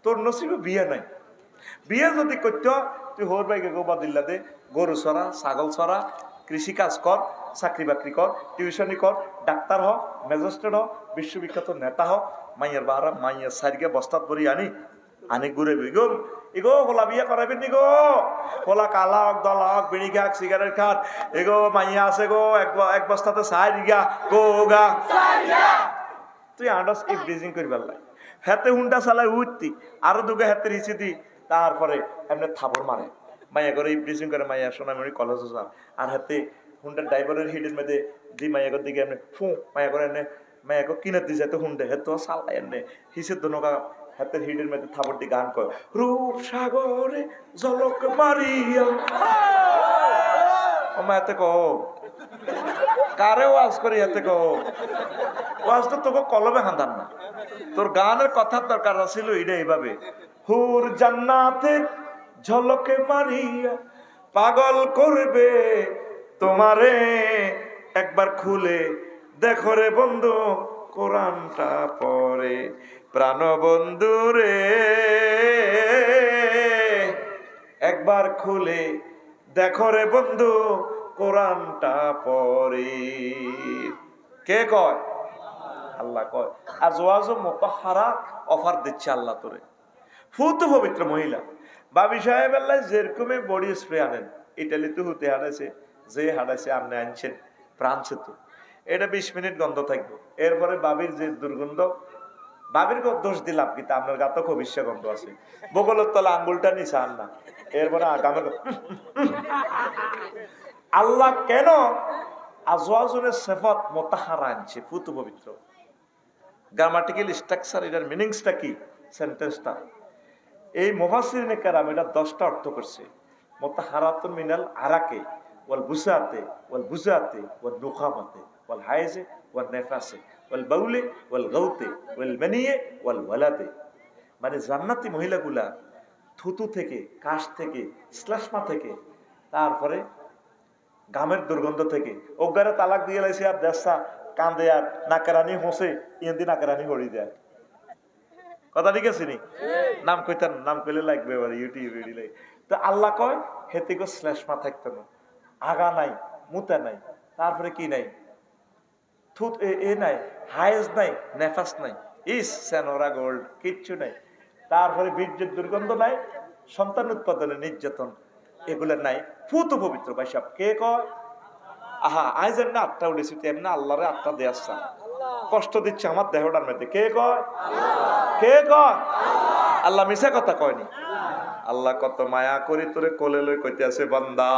তোর নসিবে বিয়ে নাই। বিয়ে যদি করতে তুই হোর বাইকে গোবা দিল্লা দে, গরু ছড়া, ছাগল ছড়া, কৃষি কাজ কর, চাকরি বাকরি কর, টিউশনি কর, ডাক্তার হ, ম্যাজিস্ট্রেট হ, বিশ্ববিখ্যাত নেতা হ, মাইয়ার বাহারা মাইয়ার সাইডকে বস্তাত ভরি আনি আনি ঘুরে বিগম এগো হোলা বিয়ে করাবেন নি গো, হোলা কালা হক দলা হক বিড়ি খাক সিগারেট খাট, এগো মাইয়া আছে গো এক বস্তাতে সাইড গা গো গা, তুই আন্ডাস এই ব্রিজিং করি পারলাই। হাতে হুন্ডা চালাই উঠতি, আরো দুগে হাতে রিচি দি, তারপরে এমনি থাপড় মারে মাইয়া করে ব্রিজিং করে, মাইয়া সোনামণি কলেজে যান, আর হাতে হুন্ডার ড্রাইভারের হিডের মধ্যে দি মাইয়াগর দিকে এমনি ফু মাইয়া করে এনে মাইয়াকে কিনে দিয়ে যেত হুন্ডে, হেতো চালাই এনে হিসের দনকা হাতের হিডের মধ্যে থাপড় দিয়ে গান করে, রূপ সাগরে জলক মারিয়া, ও মা এতে কো কারে ওয়াজ করি, এতে কো ওয়াজ তো তোকে কলমে হাঁদান না, তোর গানের কথার দরকার ছিল এটা এইভাবে, হুর জান্নাতে ঝলকে মারিয়া পাগল করবে তোমারে, একবার খুলে দেখো রে বন্ধু কোরআনটা পড়ে, প্রাণ বন্ধু রে একবার খুলে দেখো রে বন্ধু কোরআনটা পড়ে। কে কয়? আল্লাহ কয়। আজওয়াজ মুতাহহারা অফার দিচ্ছে আল্লাহ তোরে, ফুত পবিত্র মহিলা। বাবি সাহেব আল্লাহ যেরকমই বডি স্প্রে আনেন, ইটালিতে হতে হারাইছে, যে হারাইছে আপনি আনছেন প্রাণ সেতু, এটা 20 মিনিট গন্ধ থাকবে, এরপরে বাবির যে দুর্গন্ধ, বাবির দোষ দিলাম কিন্তু আপনার গাতে খুব ইচ্ছা গন্ধ আছে, বগলের তলা আঙ্গুলটা নিচে আন না, এরপরে আগামী আল্লাহ কেন আজওয়াজুনের সিফাত মুতাহহারা আনছে, ফুত পবিত্র। গ্রামাটিক্যাল স্ট্রাকচার, এটার মিনিংসটা কি সেন্টেন্সটা, এই মুফাসসিরিনে কেরাম এটা 10টা অর্থ করছে। মুতাহারাতুন মিনাল আরাকে ওয়াল বুসাতে ওয়াল বুজাতে ওয়াল নুখামাতে ওয়াল হাইজে ওয়াল নেফাসে ওয়াল বাউলে ওয়াল গাউতে ওয়াল মানিয়ে ওয়াল ওয়ালাদে। মানে জান্নাতি মহিলাগুলা থুতু থেকে, কাশ থেকে, শ্লেষ্মা থেকে, তারপরে গামের দুর্গন্ধ থেকে, অজ্ঞারে তালাক দিয়ে লাইছে আর দেশা কান্দে আর নাকেরানি হোসে ইয়েন্দি নাকেরানি গড়ি দেয়। কথা ঠিক আছে নি? নাম কইতেন, নাম কইলে লাগবে এবার ইউটিউবে দিলে। তো আল্লাহ কয় হেতে গো শ্লেষ্মা থাকতো না, আগা নাই, মুতা নাই, তারপরে কি নাই, থুত এ নাই, হায়েজ নাই, নেফাস নাই, ইস সেনোরা গোল্ড কিচ্ছু নাই, তারপরে বীর্যের দুর্গন্ধ নাই, সন্তান উৎপাদনে নির্যাতন এগুলো নাই, ফুত পবিত্র ভাই সব। কে কয়? আহা আজ এমনি আটটা উঠেছি, এমনি আল্লাহরে আটটা দেয়াচ্ছা, কষ্ট দিচ্ছে আমার দেহটার মধ্যে। কে কয়? কে কয়? আল্লাহ মিশা কথা কয়নি। আল্লাহ কত মায়া করি তোরে কোলে লই কইতে আছে, বান্দা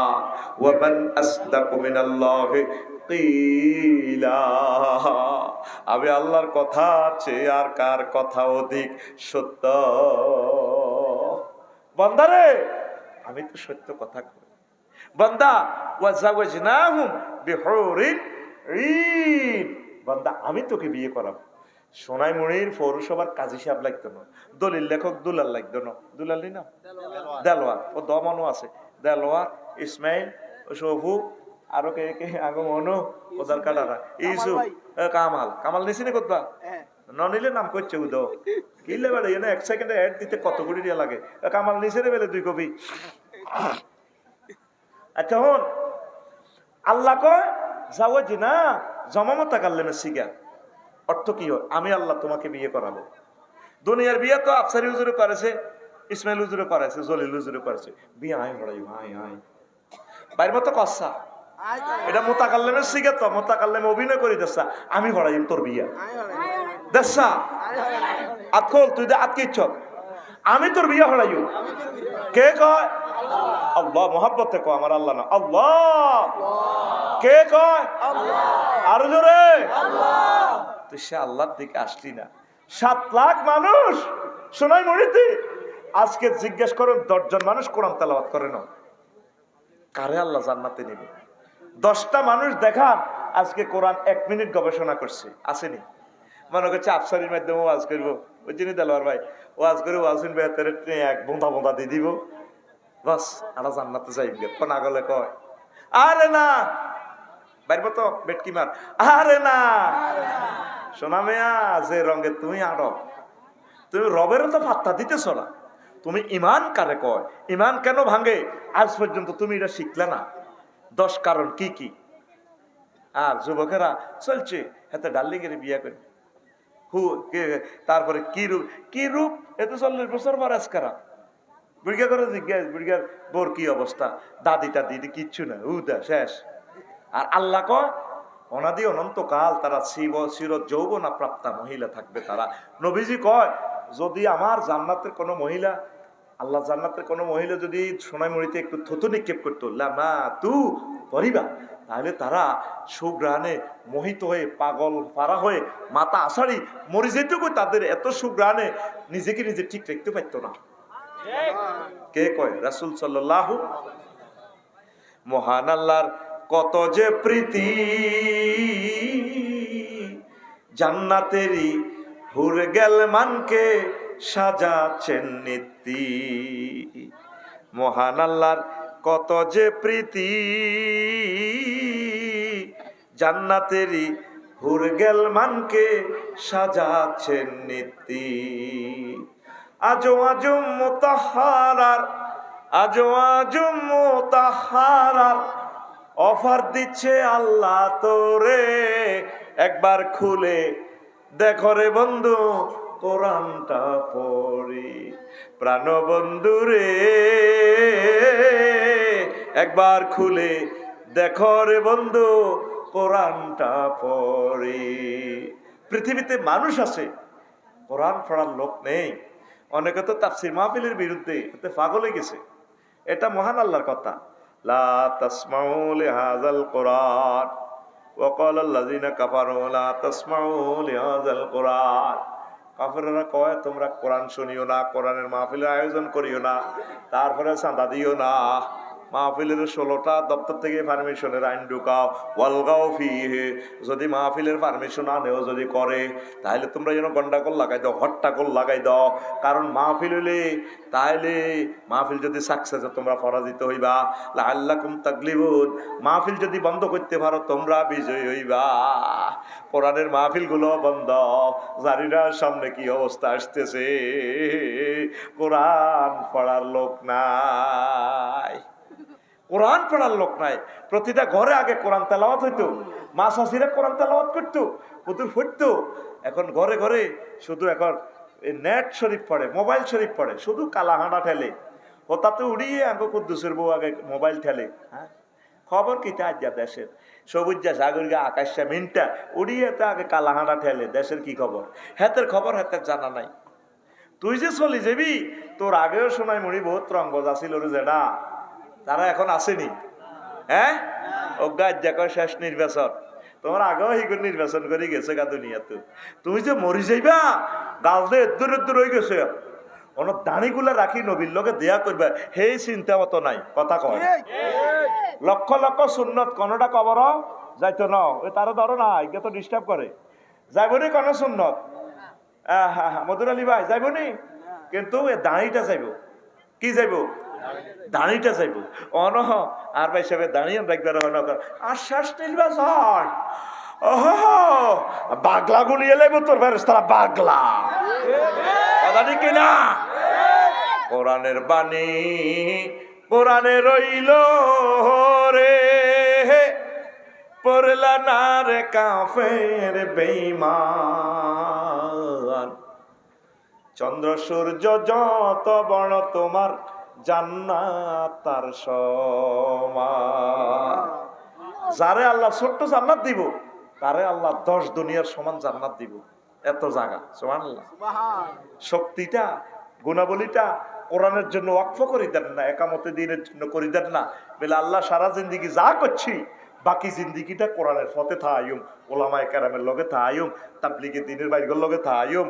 ওয়া মান আসদাকু মিনাল্লাহি কিলা। আমি আল্লাহর কথা চেয়ে আর কার কথা অধিক সত্য? বান্দারে আমি তো সত্য কথা কই। বান্দা ওয়া জাওয়াজনাহুম বিহুরিন ঈন। বান্দা আমি তোকে বিয়ে করাবো। সোনাইমুড়ির পৌরসভার কাজী সাহেব লাগতো না, দলিল লেখক দুলাল লাগতো না, দুলালি না দেলোয়ার, ও দমনও আছে, দেলোয়ার, ইসমাইল, শফু, আরো কে কে আগম অনু, ওদার কাটারা, ইসু, কামাল, কামাল নিছি না কোথা নিলে নাম করছে উদ কিনলে বেড়ে না, এক সেকেন্ডে অ্যাড দিতে কত কোটি টাকা লাগে। কামাল নিছে রে বেলে 2 কপি। আচ্ছা হন, আল্লাহ কয় যাও জি না জমামতা কাল্লেমে সিগা। অর্থ কি হয়? আমি আল্লাহ তোমাকে বিয়ে করাবো। দুনিয়ার বিয়ে তো আফসারি হুজুরে করেছে, ইসমাইল হুজুরে করেছে, জলিল হুজুরে করেছে, বিয়ে আয় হড়াই আয় আয় বাইর মতো কসা। এটা মোতাকাল্লেমের সিগা, তো মোতাকাল্লেমে অভিনয় করি দেশা আমি হড়াইম তোর বিয়া দেশা আতকল তুই দে আতকে ইচ্ছত আমি তোর বিয়া হড়াইও। কে কয়? আল্লাহ। মোহাব্বতে কয় আমার আল্লাহ না, আল্লাহ। কে কয়? আরো জোরে। তুই সে আল্লাহর দিকে আসলি না। 7 লাখ মানুষ সোনাইমুড়িতে আজকে জিজ্ঞেস করেন 10 জন মানুষ কোরআন তেলাওয়াত করে না, কারে আল্লাহ জান্নাতে নেবে? 10টা মানুষ দেখান আজকে কোরআন 1 মিনিট গবেষণা করছে, আসেনি? মনে করছে আফসারির মাধ্যমে ওয়াজ করবো, ওই জন্য দেলোয়ার ভাই ওয়াজ করে ওয়াজিন বেহতের এক বোঁদা বোঁদা দিয়ে দিব, বাস আরা জান্নাতে যাইবে। কোন আগলে কয় আরে না বাইর তো বেটকি মার, আরে না সোনা মেয়া যে রঙে তুমি আড়ো, তুমি রবেরও তো পাত্তা দিতেছ না। তুমি ইমান কারে কয়, ইমান কেন ভাঙে আজ পর্যন্ত তুমি এটা শিখলে না। 10 কারণ কি কি? আর যুবকেরা চলছে হাতে ডার্লিং এর বিয়া করে তারপরে কি রূপ, কি রূপ, এত 40 বছর বয়স করা বুড়িয়া করে জিজ্ঞাস, বুড়িয়ার বোর কি অবস্থা, দাদিটা দিদি কিচ্ছু না, উদা শেষ। আর আল্লাহ কয় অনাদি অনন্তকাল তারা চির যৌবনা প্রাপ্তা মহিলা থাকবে তারা। নবীজি কয় যদি আমার জান্নাতের কোনো মহিলা, আল্লাহ জান্নাতের কোনো মহিলা যদি সোনাইমুড়িতে একটু থুতু নিক্ষেপ করতো লামা তু পরিবা, তাহলে তারা সুগ্রানে মোহিত হয়ে পাগল পারা হয়ে মাথা আষাঢ়ি মরে যেত, তাদের এত সুগ্রানে নিজেকে নিজে ঠিক রাখতে পারতো না। কে কয়? রাসূল সাল্লাল্লাহু। মহান আল্লাহর কত যে প্রীতি, জান্নাতেরই হুর গেল মানকে সাজাচ্ছেন নীতি। মহান আল্লাহর কত যে প্রীতি, জান্নাতেরই হুর গেল মানকে সাজাচ্ছেন নীতি। আজো আজো মুতাহারার, আজো আজো মুতাহারার অফার দিচ্ছে আল্লাহ তোরে, একবার খুলে দেখো রে বন্ধু কোরআনটা পড়ি। প্রাণ বন্ধু রে একবার খুলে দেখো রে বন্ধু কোরআনটা পড়ি। পৃথিবীতে মানুষ আছে কোরআন পড়ার লোক নেই। অনেকে তো তাফসীর মাহফিলের বিরুদ্ধে এতে পাগল হয়ে গেছে। এটা মহান আল্লাহর কথা, লা তাসমাউ লিহাযাল কুরআন ওয়া ক্বালা আল্লাযিনা কাফারু লা তাসমাউ লিহাযাল কুরআন। কাফেররা কয় তোমরা কোরআন শুনিও না, কোরআনের মাহফিলের আয়োজন করিও না, তারপরে চাঁদা দিও না। মাহফিলের 16টা দপ্তর থেকে পারমিশনের আইন ঢুকাও, ওয়ালগাও ফিহে। যদি মাহফিলের পারমিশন আনেও যদি করে, তাহলে তোমরা যেন গন্ডাগোল লাগাই দাও, হট্টাগোল লাগাই দাও। কারণ মাহফিল হইলে, তাহলে মাহফিল যদি সাকসেস তোমরা পরাজিত হইবা। লাআল্লাকুম তাগলিবুন, মাহফিল যদি বন্ধ করতে পারো তোমরা বিজয়ী হইবা। কোরআনের মাহফিল গুলো বন্ধ, জানিনা সামনে কি অবস্থা আসতেছে। কোরআন পড়ার লোক নাই, কোরআন পড়ার লোক নাই। প্রতিটা ঘরে আগে কোরআন তেলাওয়াত হইতো, মা শাশিরা কোরআন তেলাওয়াত করতো, পুতুল ফুটতো। এখন ঘরে ঘরে শুধু এখন নেট শরীফ পড়ে, মোবাইল শরীফ পড়ে, শুধু কালাহাঁড়া ঠেলে। ও তাতে উড়িয়ে আগে কুদ্দুসের বউ আগে মোবাইল ঠেলে। হ্যাঁ, খবর কিটা আজ দেশের সবুজা সাগরিকা আকাশা মিনটা উড়িয়ে তো আগে কালাহাঁড়া ঠেলে। দেশের কি খবর, হাতের খবর হাতের জানা নাই। তুই যে চলি যাবি, তোর আগেও শোনাই মরি বহুত রঙ্গজ আসিল যেটা, তারা এখন আসেনি। হ্যাঁ, অজ্ঞা শেষ নির্বাচন, তোমার আগেও হিগুর নির্বাচন করে গেছে গা দুনিয়াতে। তুমি যে মরি যাইবা, গাল দিয়ে এদ্দুর এদ্দুর হয়ে গেছে। অনেক দাঁড়িগুলা রাখি নবীর লোকে দেয়া করবে, সেই চিন্তা মতো নাই। কথা কয় লক্ষ লক্ষ সুন্নত কোনটা কবর যাইতো না, ওই তারা ধরো না, এগুলো তো ডিস্টার্ব করে। যাইবনি কোন সুন্নত, মধুর আলী ভাই যাইবনি, কিন্তু দাঁড়িটা যাইব। কি যাইব? দাঁড়িটা যাইব। অন আর ভাই সাহেব দাঁড়িয়ে রাখবে আশ্বাস নির্বাচন। বাগলা গুলিয়ে লেব তোর তারা বাগলা। কথা ঠিক কিনা? কোরআনের বাণী কোরআনে রইল রে, পড়লা না রে কাফের বেঈমান। চন্দ্র সূর্য যত বড় তোমার জান্নাত তার সমান। যারে আল্লাহ ছোট্ট জান্নাত দিব, তারে আল্লাহ 10 দুনিয়ার সমান জান্নাত দিব। এত জায়গা, সুবহানাল্লাহ। শক্তিটা, গুণাবলীটা কোরআনের জন্য ওয়াকফ করে দেন না, একামতে দিনের জন্য করে দেন না। বলে আল্লাহ সারা জিন্দিগি যা করছি, বাকি জিন্দিগিটা কোরআনের পথে থাইম, ওলামায়ে কেরামের লগে থাইম, তাবলীগে দ্বীনের বাইরের লগে থাইম,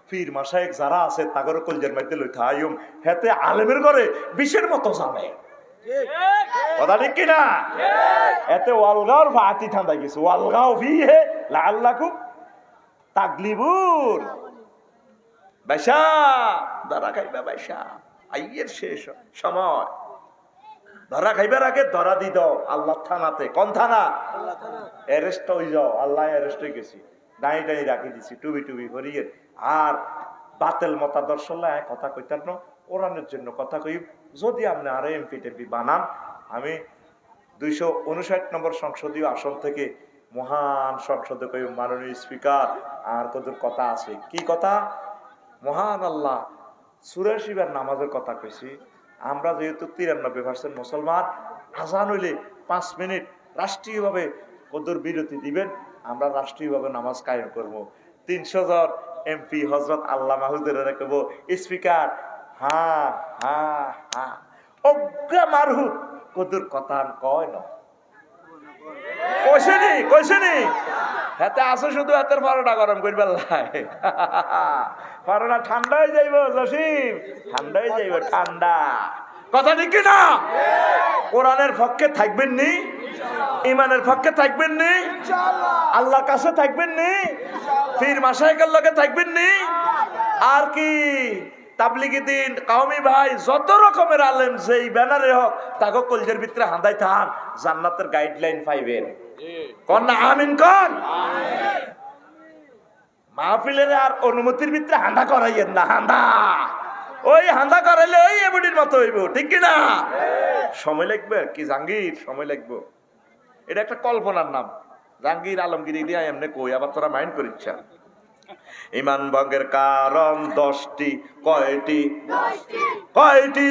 পীর মাশায়েখ যারা আছে তাগর কলজের মধ্যে লই থাইম। হেতে আলেমের ঘরে বিষের মতো জানে। কথা ঠিক কিনা? এতে ওয়ালগাওর ফাতি ঠান্ডা গেছে, ওয়ালগাও ফিহে লাআল্লাকুম তাগলিবুন। বাইশা ধরা খাইবা, বাইশা আইয়ের শেষ সময়। ধরা খাইবার আগে ধরা দি দাও আল্লাহ থানাতে। কোন থানা? অ্যারেস্ট হয়ে যাও, আল্লাহ অ্যারেস্ট হয়ে গেছি, দাঁড়ি টাড়ি রাখি দিছি, টুবি টুবি ভরিয়ে। আর বাতেল মতাদর্শ কথা কইতার ন, কোরআনের জন্য কথা কই। যদি আপনি আরো এমপি টেমপি বানান, আমি 259 নম্বর সংসদীয় আসন থেকে মহান সংসদে কই, মাননীয় স্পিকার আর কত কথা আছে। কি কথা? মহান আল্লাহ 84 বার নামাজের কথা কইছি। আমরা যেহেতু 93% মুসলমান, আজান হইলে 5 মিনিট রাষ্ট্রীয়ভাবে কদর বিরতি দিবেন, আমরা রাষ্ট্রীয়ভাবে নামাজ কায়েম করবো। 300 জন এমপি হজরত আল্লাহ মাহুদের রাখবো, স্পিকার হা হা হা অজ্ঞা মারহুত কদর কথা কয় না। কইছেনি হাতে আসো, শুধু হাতের পরোটা গরম করবে, পরোটা ঠান্ডা হয়ে যাইব। জসিম ঠান্ডা হয়ে যাইব, ঠান্ডা। কথা ঠিক কিনা? কোরআনের পক্ষে থাকবেন নি, ইমানের পক্ষে থাকবেন নি, আল্লাহর কাছে থাকবেন নি, পীর মাশায়েখের লগে থাকবেন নি, আর কি তাবলীগী দিন কওমি ভাই যত রকমের আলেম যেই ব্যানারে হোক, তাকে কলজের ভিতরে হাঁদাই থান, জান্নাতের গাইডলাইন পাইবেন। কোন না আমিন কোন? মাহফিলের আর অনুমতির ভিতরে হাঁদা করাইয়েন না, হাঁদা ওই হাঁদা করাইলে ওই এমডির মতো হইব, ঠিক কিনা? সময় লাগবে কি জাহাঙ্গীর, সময় লাগবে। এটা একটা কল্পনার নাম, জাহাঙ্গীর আলমগীর দিয়া এমনি কই, আবার তোরা মাইন্ড করিচ্ছা। ইমান ভঙ্গের কারণ 10টি। কয়টি? কয়টি?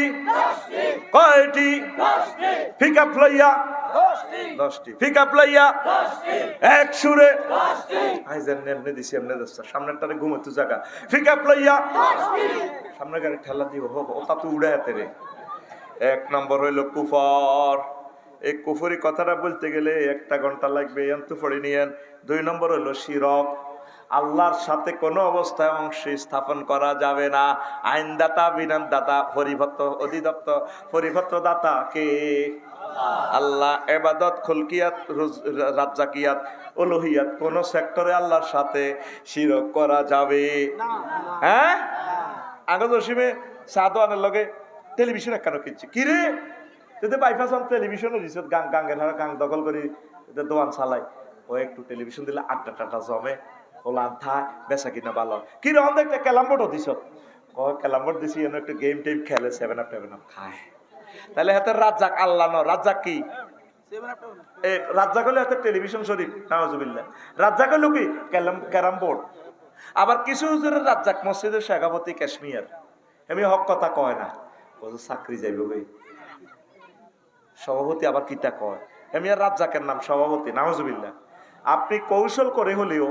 কয়টি? ফিকাপ লইয়া 10টি, ফিকাপ লইয়া এক সুরে এমনি দিছি, এমনি সামনেরটারে ঘুমোতে জায়গা, ফিকাপ লইয়া সামনে গাড়ি ঠেলা দিব, ওটা তো উড়ে হাতে রে। 1 নম্বর হইল কুফর। এই কুফরি কথাটা বলতে গেলে 1 ঘন্টা লাগবে, এন তো পড়ে নিয়েন। 2 নম্বর হইল শিরক, আল্লাহর সাথে কোনো অবস্থায় অংশ স্থাপন করা যাবে না। আইনদাতা, বিধানদাতা, অধিদপ্তর পরিপত্রদাতা কে? আল্লাহ। ইবাদত, খুলকিয়াত, রাজ্জাকিয়াত, উলুহিয়াত কোন সেক্টরে আল্লাহর সাথে শিরক করা যাবে হ্যাঁ? আগে জসিমে সাদওয়ানের লগে টেলিভিশন কেন কিনছি কি রে? যদি বাইপাস টেলিভিশনের রিসোর্ট গাঙ্গের হারা গাং দখল করি দোকান চালাই, ও একটু টেলিভিশন দিলে আড্ডা টাড্ডা জমে, ওলান থায়, বেচা কিনা ভালো। কি রে অন দেখতে ক্যালামবোর্ডও দিছ? ক্যালামবোর্ড দিছি, এনে একটু গেম টেম খেলে, 7 আপ খায়। তাহলে হাতে রাজ্জাক আল্লাহ ন, রাজ্জাক কি? রাজ্জাক হলে হাতে টেলিভিশন শরীফ, নাউজুবিল্লাহ। রাজ্জাক হলো কি? Carrom board. আবার কিছু হুজুরের রাজ্জাক মসজিদের শেখাপতি কাশ্মীর, এমনি হক কথা কয় না, চাকরি যাইব ভাই সভাপতি। আবার কিতা কয় এমনি রাজ্জাকের নাম সভাপতি, নাউজুবিল্লাহ। আপনি কৌশল করে হলেও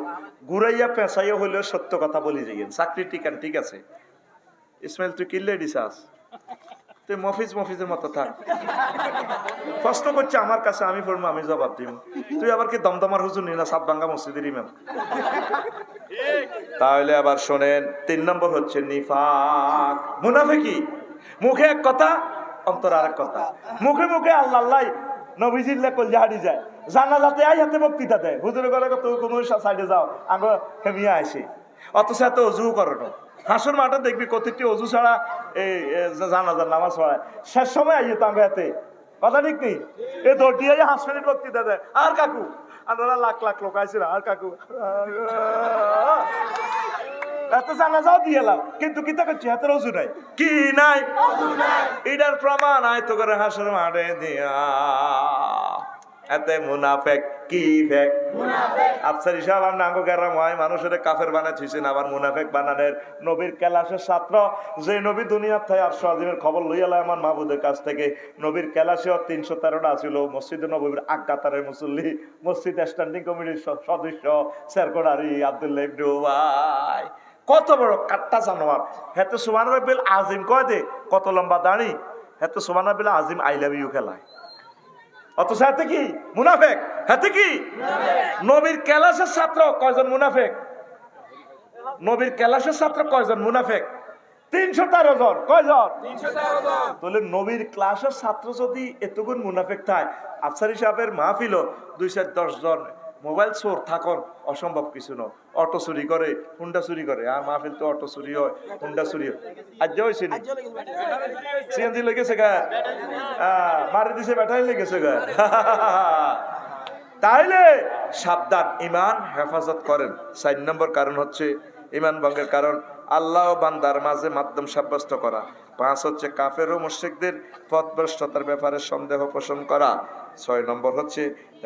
ঘুরাইয়া পেঁচাইয়া হলেও সত্য কথা বলে যাইয়েন, চাকরি টিকান, ঠিক আছে? ইসমাইল তুই কিনলে দিছাস, তুই মফিজের মতো থাক। প্রশ্ন করছে আমার কাছে, আমি পড়বো, আমি জবাব দিব। তুই আবার কি দমদমার হুজুর নি না সাতভাঙ্গা মসজিদের ইমাম? তাহলে আবার শোনেন, 3 নম্বর হচ্ছে নিফাক, মুনাফিকি। মুখে এক কথা, অন্তর আরেক কথা। মুখে মুখে আল্লাহ আল্লাহ নবীজিল্লা কলজা হারি যায়, জানাজাতে আই হাতে বক্তৃতা দেয়, হুজুরে করে তুই কোনো সাইডে যাও, আগে হেমিয়া আসে, অথচ এত অজু করানো। হাসর মাঠে দেখবি প্রতিটি অজু ছাড়া এই জানাজার নামাজ পড়ায়, শেষ সময় আইয়ে তো আমরা এতে কথা ঠিক নেই, এ দৌড় দিয়ে 5 মিনিট বক্তৃতা দেয়। আর কাকু আপনারা লাখ লাখ লোক আইছিল, আর কাকু এত জানাজাও দিয়ে এলাম, কিন্তু কিতা করছি হাতের অজু নাই, কি নাই? এটার প্রমাণ আয়তো করে হাসর মাঠে দিয়া। এতে মুনাফেক কি ফেক? আফসার হিসাব আমরা আঙ্গ গেরাম হয় মানুষের কাফের বানায় থুইছেন, আবার মুনাফেক বানানের নবীর ক্যালাসের ছাত্র, যে নবী দুনিয়ার থেকে 800 আজিমের খবর লইয়ালা আমার মাহবুদের কাছ থেকে। নবীর ক্যালাসেও 313টা ছিল, মসজিদে নবীর আগাতারের মুসল্লি, মসজিদ স্ট্যান্ডিং কমিটির সদস্য সেরকোডারি আব্দুল্লাহ ইবনে উবাই। কত বড় কাট্টা জানোয়ার। হেতে সুবহান রাব্বিল আজিম কয় দে, কত লম্বা দাড়ি, হেতে সুবহান রাব্বিল আজিম আই লাভ ইউ খেলায়। অথচ হাতে কি? মুনাফেক। হাতে কি? নবীর ক্যালাসের ছাত্র কয়জন মুনাফেক? নবীর ক্যালাসের ছাত্র কয়জন মুনাফেক? 313 জন। কয়জন? 313 জন। তাহলে নবীর ক্লাসের ছাত্র যদি এতগুণ মুনাফেক থাকে, আফসারি সাহেবের মাহফিল 210 জন মোবাইল চোর থাকন অসম্ভব কিছু নয়। অটো চুরি করে, হুন্ডা চুরি করে, আর মাহফিল তো অটো চুরি হয়, হুন্ডা চুরি হয়। আজ হয়েছে সিএনজি লেগেছে গা, মারি দিছে ব্যাটারি লেগেছে গা। তাইলে সাবধান, ইমান হেফাজত করেন। 4 নম্বর কারণ হচ্ছে ইমান ভঙ্গের কারণ আল্লাহ ও বান্দার মাঝে মাধ্যম সাব্যস্ত করা। 5 হচ্ছে কাফের ও মুশরিকদের পথভ্রষ্টতার ব্যাপারে সন্দেহ পোষণ করা। 6 নম্বর হচ্ছে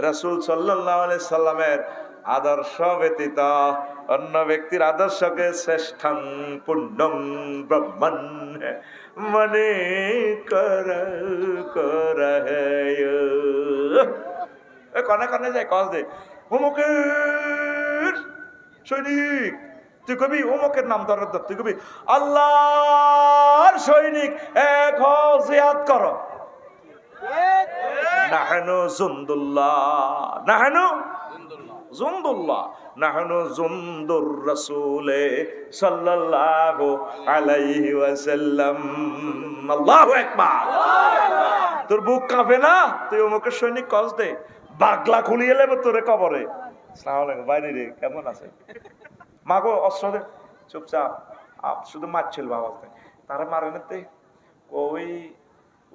রাসূল সাল্লাল্লাহু আলাইহি সাল্লামের আদর্শ ব্যতীত অন্য ব্যক্তির আদর্শকে শ্রেষ্ঠং পুণ্যং ব্রহ্মণ মনে কর কনে কনে যায় কস দে অমুকের সৈনিক, তুই কবি অমুকের নাম ধর, তুই কবি আল্লাহর সৈনিক, এক জিহাদ কর। নাহনু জুনদুল্লাহ, নাহনু জুনদুল্লাহ, নাহনু জুনদুর রাসূলে সাল্লাল্লাহু আলাইহি ওয়াসাল্লাম। আল্লাহু আকবার। তোর বুক কাঁপে না? তুই অমুকের সৈনিক কস দে, বাগলা খুলিয়ে লেবে তোরে কবরে। আসসালামু আলাইকুম বাইরে রে, কেমন আছে? মাগো অস্ত্র দে, চুপচাপ। শুধু মারছিল বাবা, তারা মারে নিতে ওই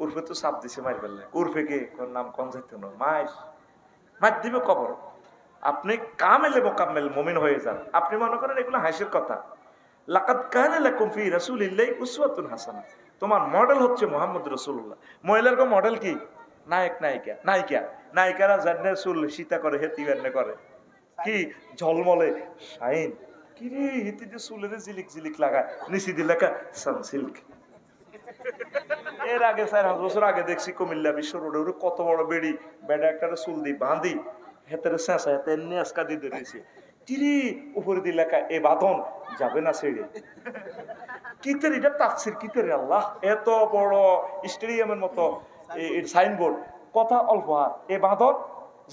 উর্ফে তো সাপ দিছে মারি ফেললে। উর্ফে কে নাম কোন যাইতে না, মার দিবে কবর। আপনি কামেলে মোকাম্মেল মুমিন হয়ে যান। আপনি মনে করেন এগুলো হাসির কথা। লাকাদ কানা লাকুম ফি রাসূলিল্লাহি উসওয়াতুন হাসানাহ। তোমার মডেল হচ্ছে মুহাম্মদ রাসূলুল্লাহ। মহিলার কো মডেল কি? নায়ক নায়িকা, নায়িকা নায়িকারা জান্নার চুল সীতা করে, হেতি বেন্নে করে কি ঝলমলে শাইন, কি রে হেতি যে চুলের জিলিক জিলিক লাগায়, নিচি দি লেখা সানসিল্ক। এর আগে 4 বছর আগে দেখছি কুমিল্লা বিশ্ব রোডে কত বড় বেড়ি, বেড়া একটা চুল দি বাঁধি হেতের চেঁচা হেতে নেসকা দিয়ে দিয়েছে, কিরে উপরে দি লেখা এ বাঁধন যাবে না ছেড়ে। কিতের এটা তাফসির কিতের আল্লাহ, এত বড় স্টেডিয়ামের মতো সাইনবোর্ড, কথা অল্প আর এ বাঁধন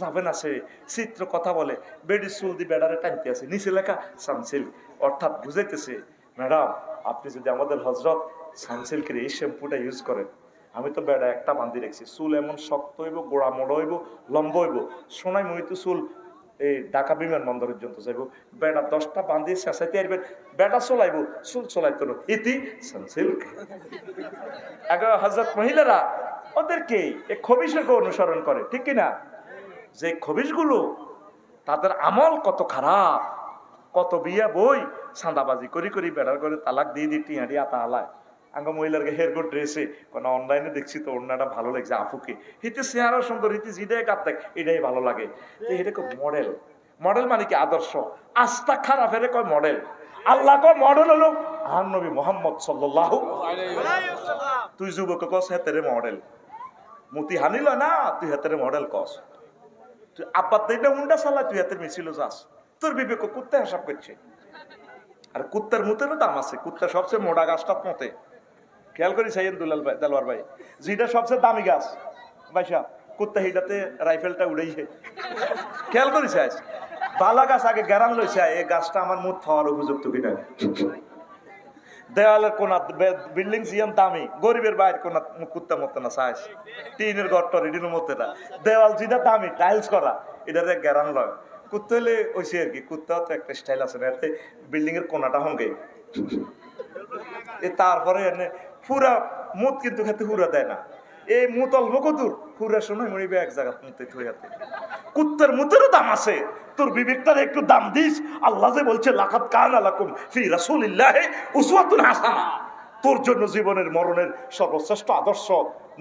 যাবেন আছে, চিত্র কথা বলে, বেডি চুল দিয়ে বেড়ারে টানতে আছে, নিচে লেখা সানসিল্ক, অর্থাৎ বুঝাইতেছে ম্যাডাম আপনি যদি আমাদের হজরত সানসিল্কের এই শ্যাম্পুটা ইউজ করেন, আমি তো বেড়া একটা বান্ধি রেখেছি, চুল এমন শক্ত হইব, গোড়া মোড় হইব, লম্বা হইব, সোনাই মহিত চুল এই ঢাকা বিমানবন্দর পর্যন্ত যাইব, বেড়া 10টা বান্ধি চেঁচাইতে আসবেন, বেড়া চলাইব, চুল চলাইতো না, ইতি সানসিল্ক। এখন হজরত মহিলারা ওদেরকে এই খবিশকে অনুসরণ করে, ঠিক কিনা? যে খবিশগুলো তাদের আমল কত খারাপ, কত বিয়া বই সাঁদাবাজি করি করি বেড়ার করে তালাক দিয়ে দিয়ে টিয়ারি আতা আলায়। আঙ্গ মহিলারকে হেয়ার ড্রেসে কোন অনলাইনে দেখছি তো ওনাটা ভালো লাগছে আপুকে, হিতে চেহারা সুন্দর, হিতে জিডাই কাপ দেখ এটাই ভালো লাগে, তো এটা খুব মডেল। মডেল মানে কি? আদর্শ। আস্থা খারাপ এর কয় মডেল। আল্লাহ কয় মডেল হলো আর নবী মুহাম্মদ সাল্লাল্লাহু আলাইহি ওয়াসাল্লাম। তুই যুবক কস হেতেরে মডেল, মুতি হানিল না তুই হেতেরে মডেল কস, তুই আব্বার দিটা উন্ডা চালা, তুই হাতের মিছিল যাস, তোর বিবেক কুত্তা হিসাব করছে। আর কুত্তার মুতেরও দাম আছে, কুত্তা সবচেয়ে মোটা গাছটার মতে, খেয়াল করি সাইয়েন দেলোয়ার ভাই, যেটা সবচেয়ে দামি গাছ ভাইসা, কুত্তা হিটাতে রাইফেলটা উড়েছে, খেয়াল করি সাইজ বালা গাছ আগে গ্যারান লইছে, এই গাছটা আমার মুখ খাওয়ার উপযুক্ত কিনা। দেওয়ালের কোনা বিল্ডিং জিয়ান দামি, গরিবের বাইরে কোনা কুত্তা মতে না সাইজ, টিনের ঘরটা রেডির মতে না, দেওয়াল যেটা দামি টাইলস করা এটাতে গ্যারান লয়। কুত্তা হলে ওইসে আর কি, কুত্তাও তো একটা স্টাইল আছে না, এতে বিল্ডিং এর কোনাটা হঙ্গে তারপরে পুরা মুত কিন্তু খেতে হুরা দেয় না, এই মুত অল্প কদূর হুরা সময় মরিবে এক জায়গা মুতে থইয়াতে। কুত্তার মুতেরও দাম আছে, তোর বিবেকটার একটু দাম দিস। আল্লাহ যে বলছে লাকাদ কানা লাকুম ফি রাসূলিল্লাহি উসওয়াতুন হাসানাহ, তোর জন্য জীবনের মরণের সর্বশ্রেষ্ঠ আদর্শ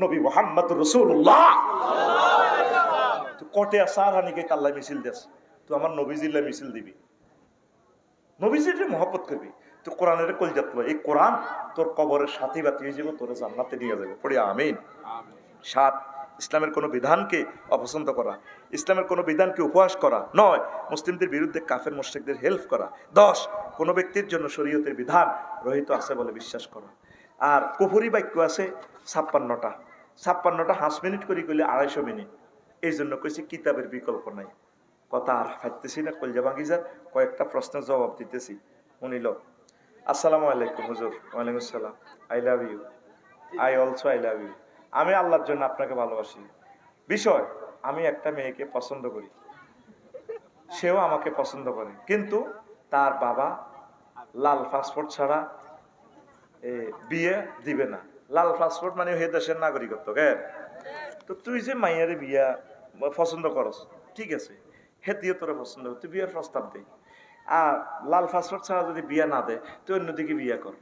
নবী মুহাম্মদুর রাসূলুল্লাহ সাল্লাল্লাহু আলাইহি ওয়াসাল্লাম। তুই কটে সারহানিকে কাল্লা মিছিল দেস, তুই আমার নবীজিল্লা মিছিল দিবি, নবীজির মহব্বত করবি, তুই কোরআনের কলজাত, এই কোরআন তোর কবরের সাথী বাতি হয়ে যাবে, তোর জান্নাতে নিয়ে যাবে, পড়ি আমিন। 7, ইসলামের কোনো বিধানকে অপছন্দ করা, ইসলামের কোনো বিধানকে উপহাস করা নয়, মুসলিমদের বিরুদ্ধে কাফের মুশরিকদের হেল্প করা। 10, কোনো ব্যক্তির জন্য শরীয়তের বিধান রহিত আছে বলে বিশ্বাস করা। আর কুফরি বাক্য আছে 56টা, 56টা 5 মিনিট করে কইলে 250 মিনিট, এই জন্য কইছি কিতাবের বিকল্প নাই। কথা আর ফাইতেছি না, কলজা ভাঙ্গিজার কয়েকটা প্রশ্নের জবাব দিতেছি। উনিল আসসালামু আলাইকুম হুজুর। ওয়ালাইকুম আসসালাম। I love you, I also I love you. আমি আল্লাহর জন্য আপনাকে ভালোবাসি। বিষয়, আমি একটা মেয়েকে পছন্দ করি, সেও আমাকে পছন্দ করে, কিন্তু তার বাবা লাল পাসপোর্ট ছাড়া বিয়ে দিবে না। লাল পাসপোর্ট মানে হে দেশের নাগরিকত্ব। তো তুই যে মাইয়ারে বিয়া পছন্দ করস, ঠিক আছে, হেতিও তোরা পছন্দ, তুই বিয়ের প্রস্তাব দে। আর লাল পাসপোর্ট ছাড়া যদি বিয়া না দেয় তুই অন্যদিকে বিয়া কর।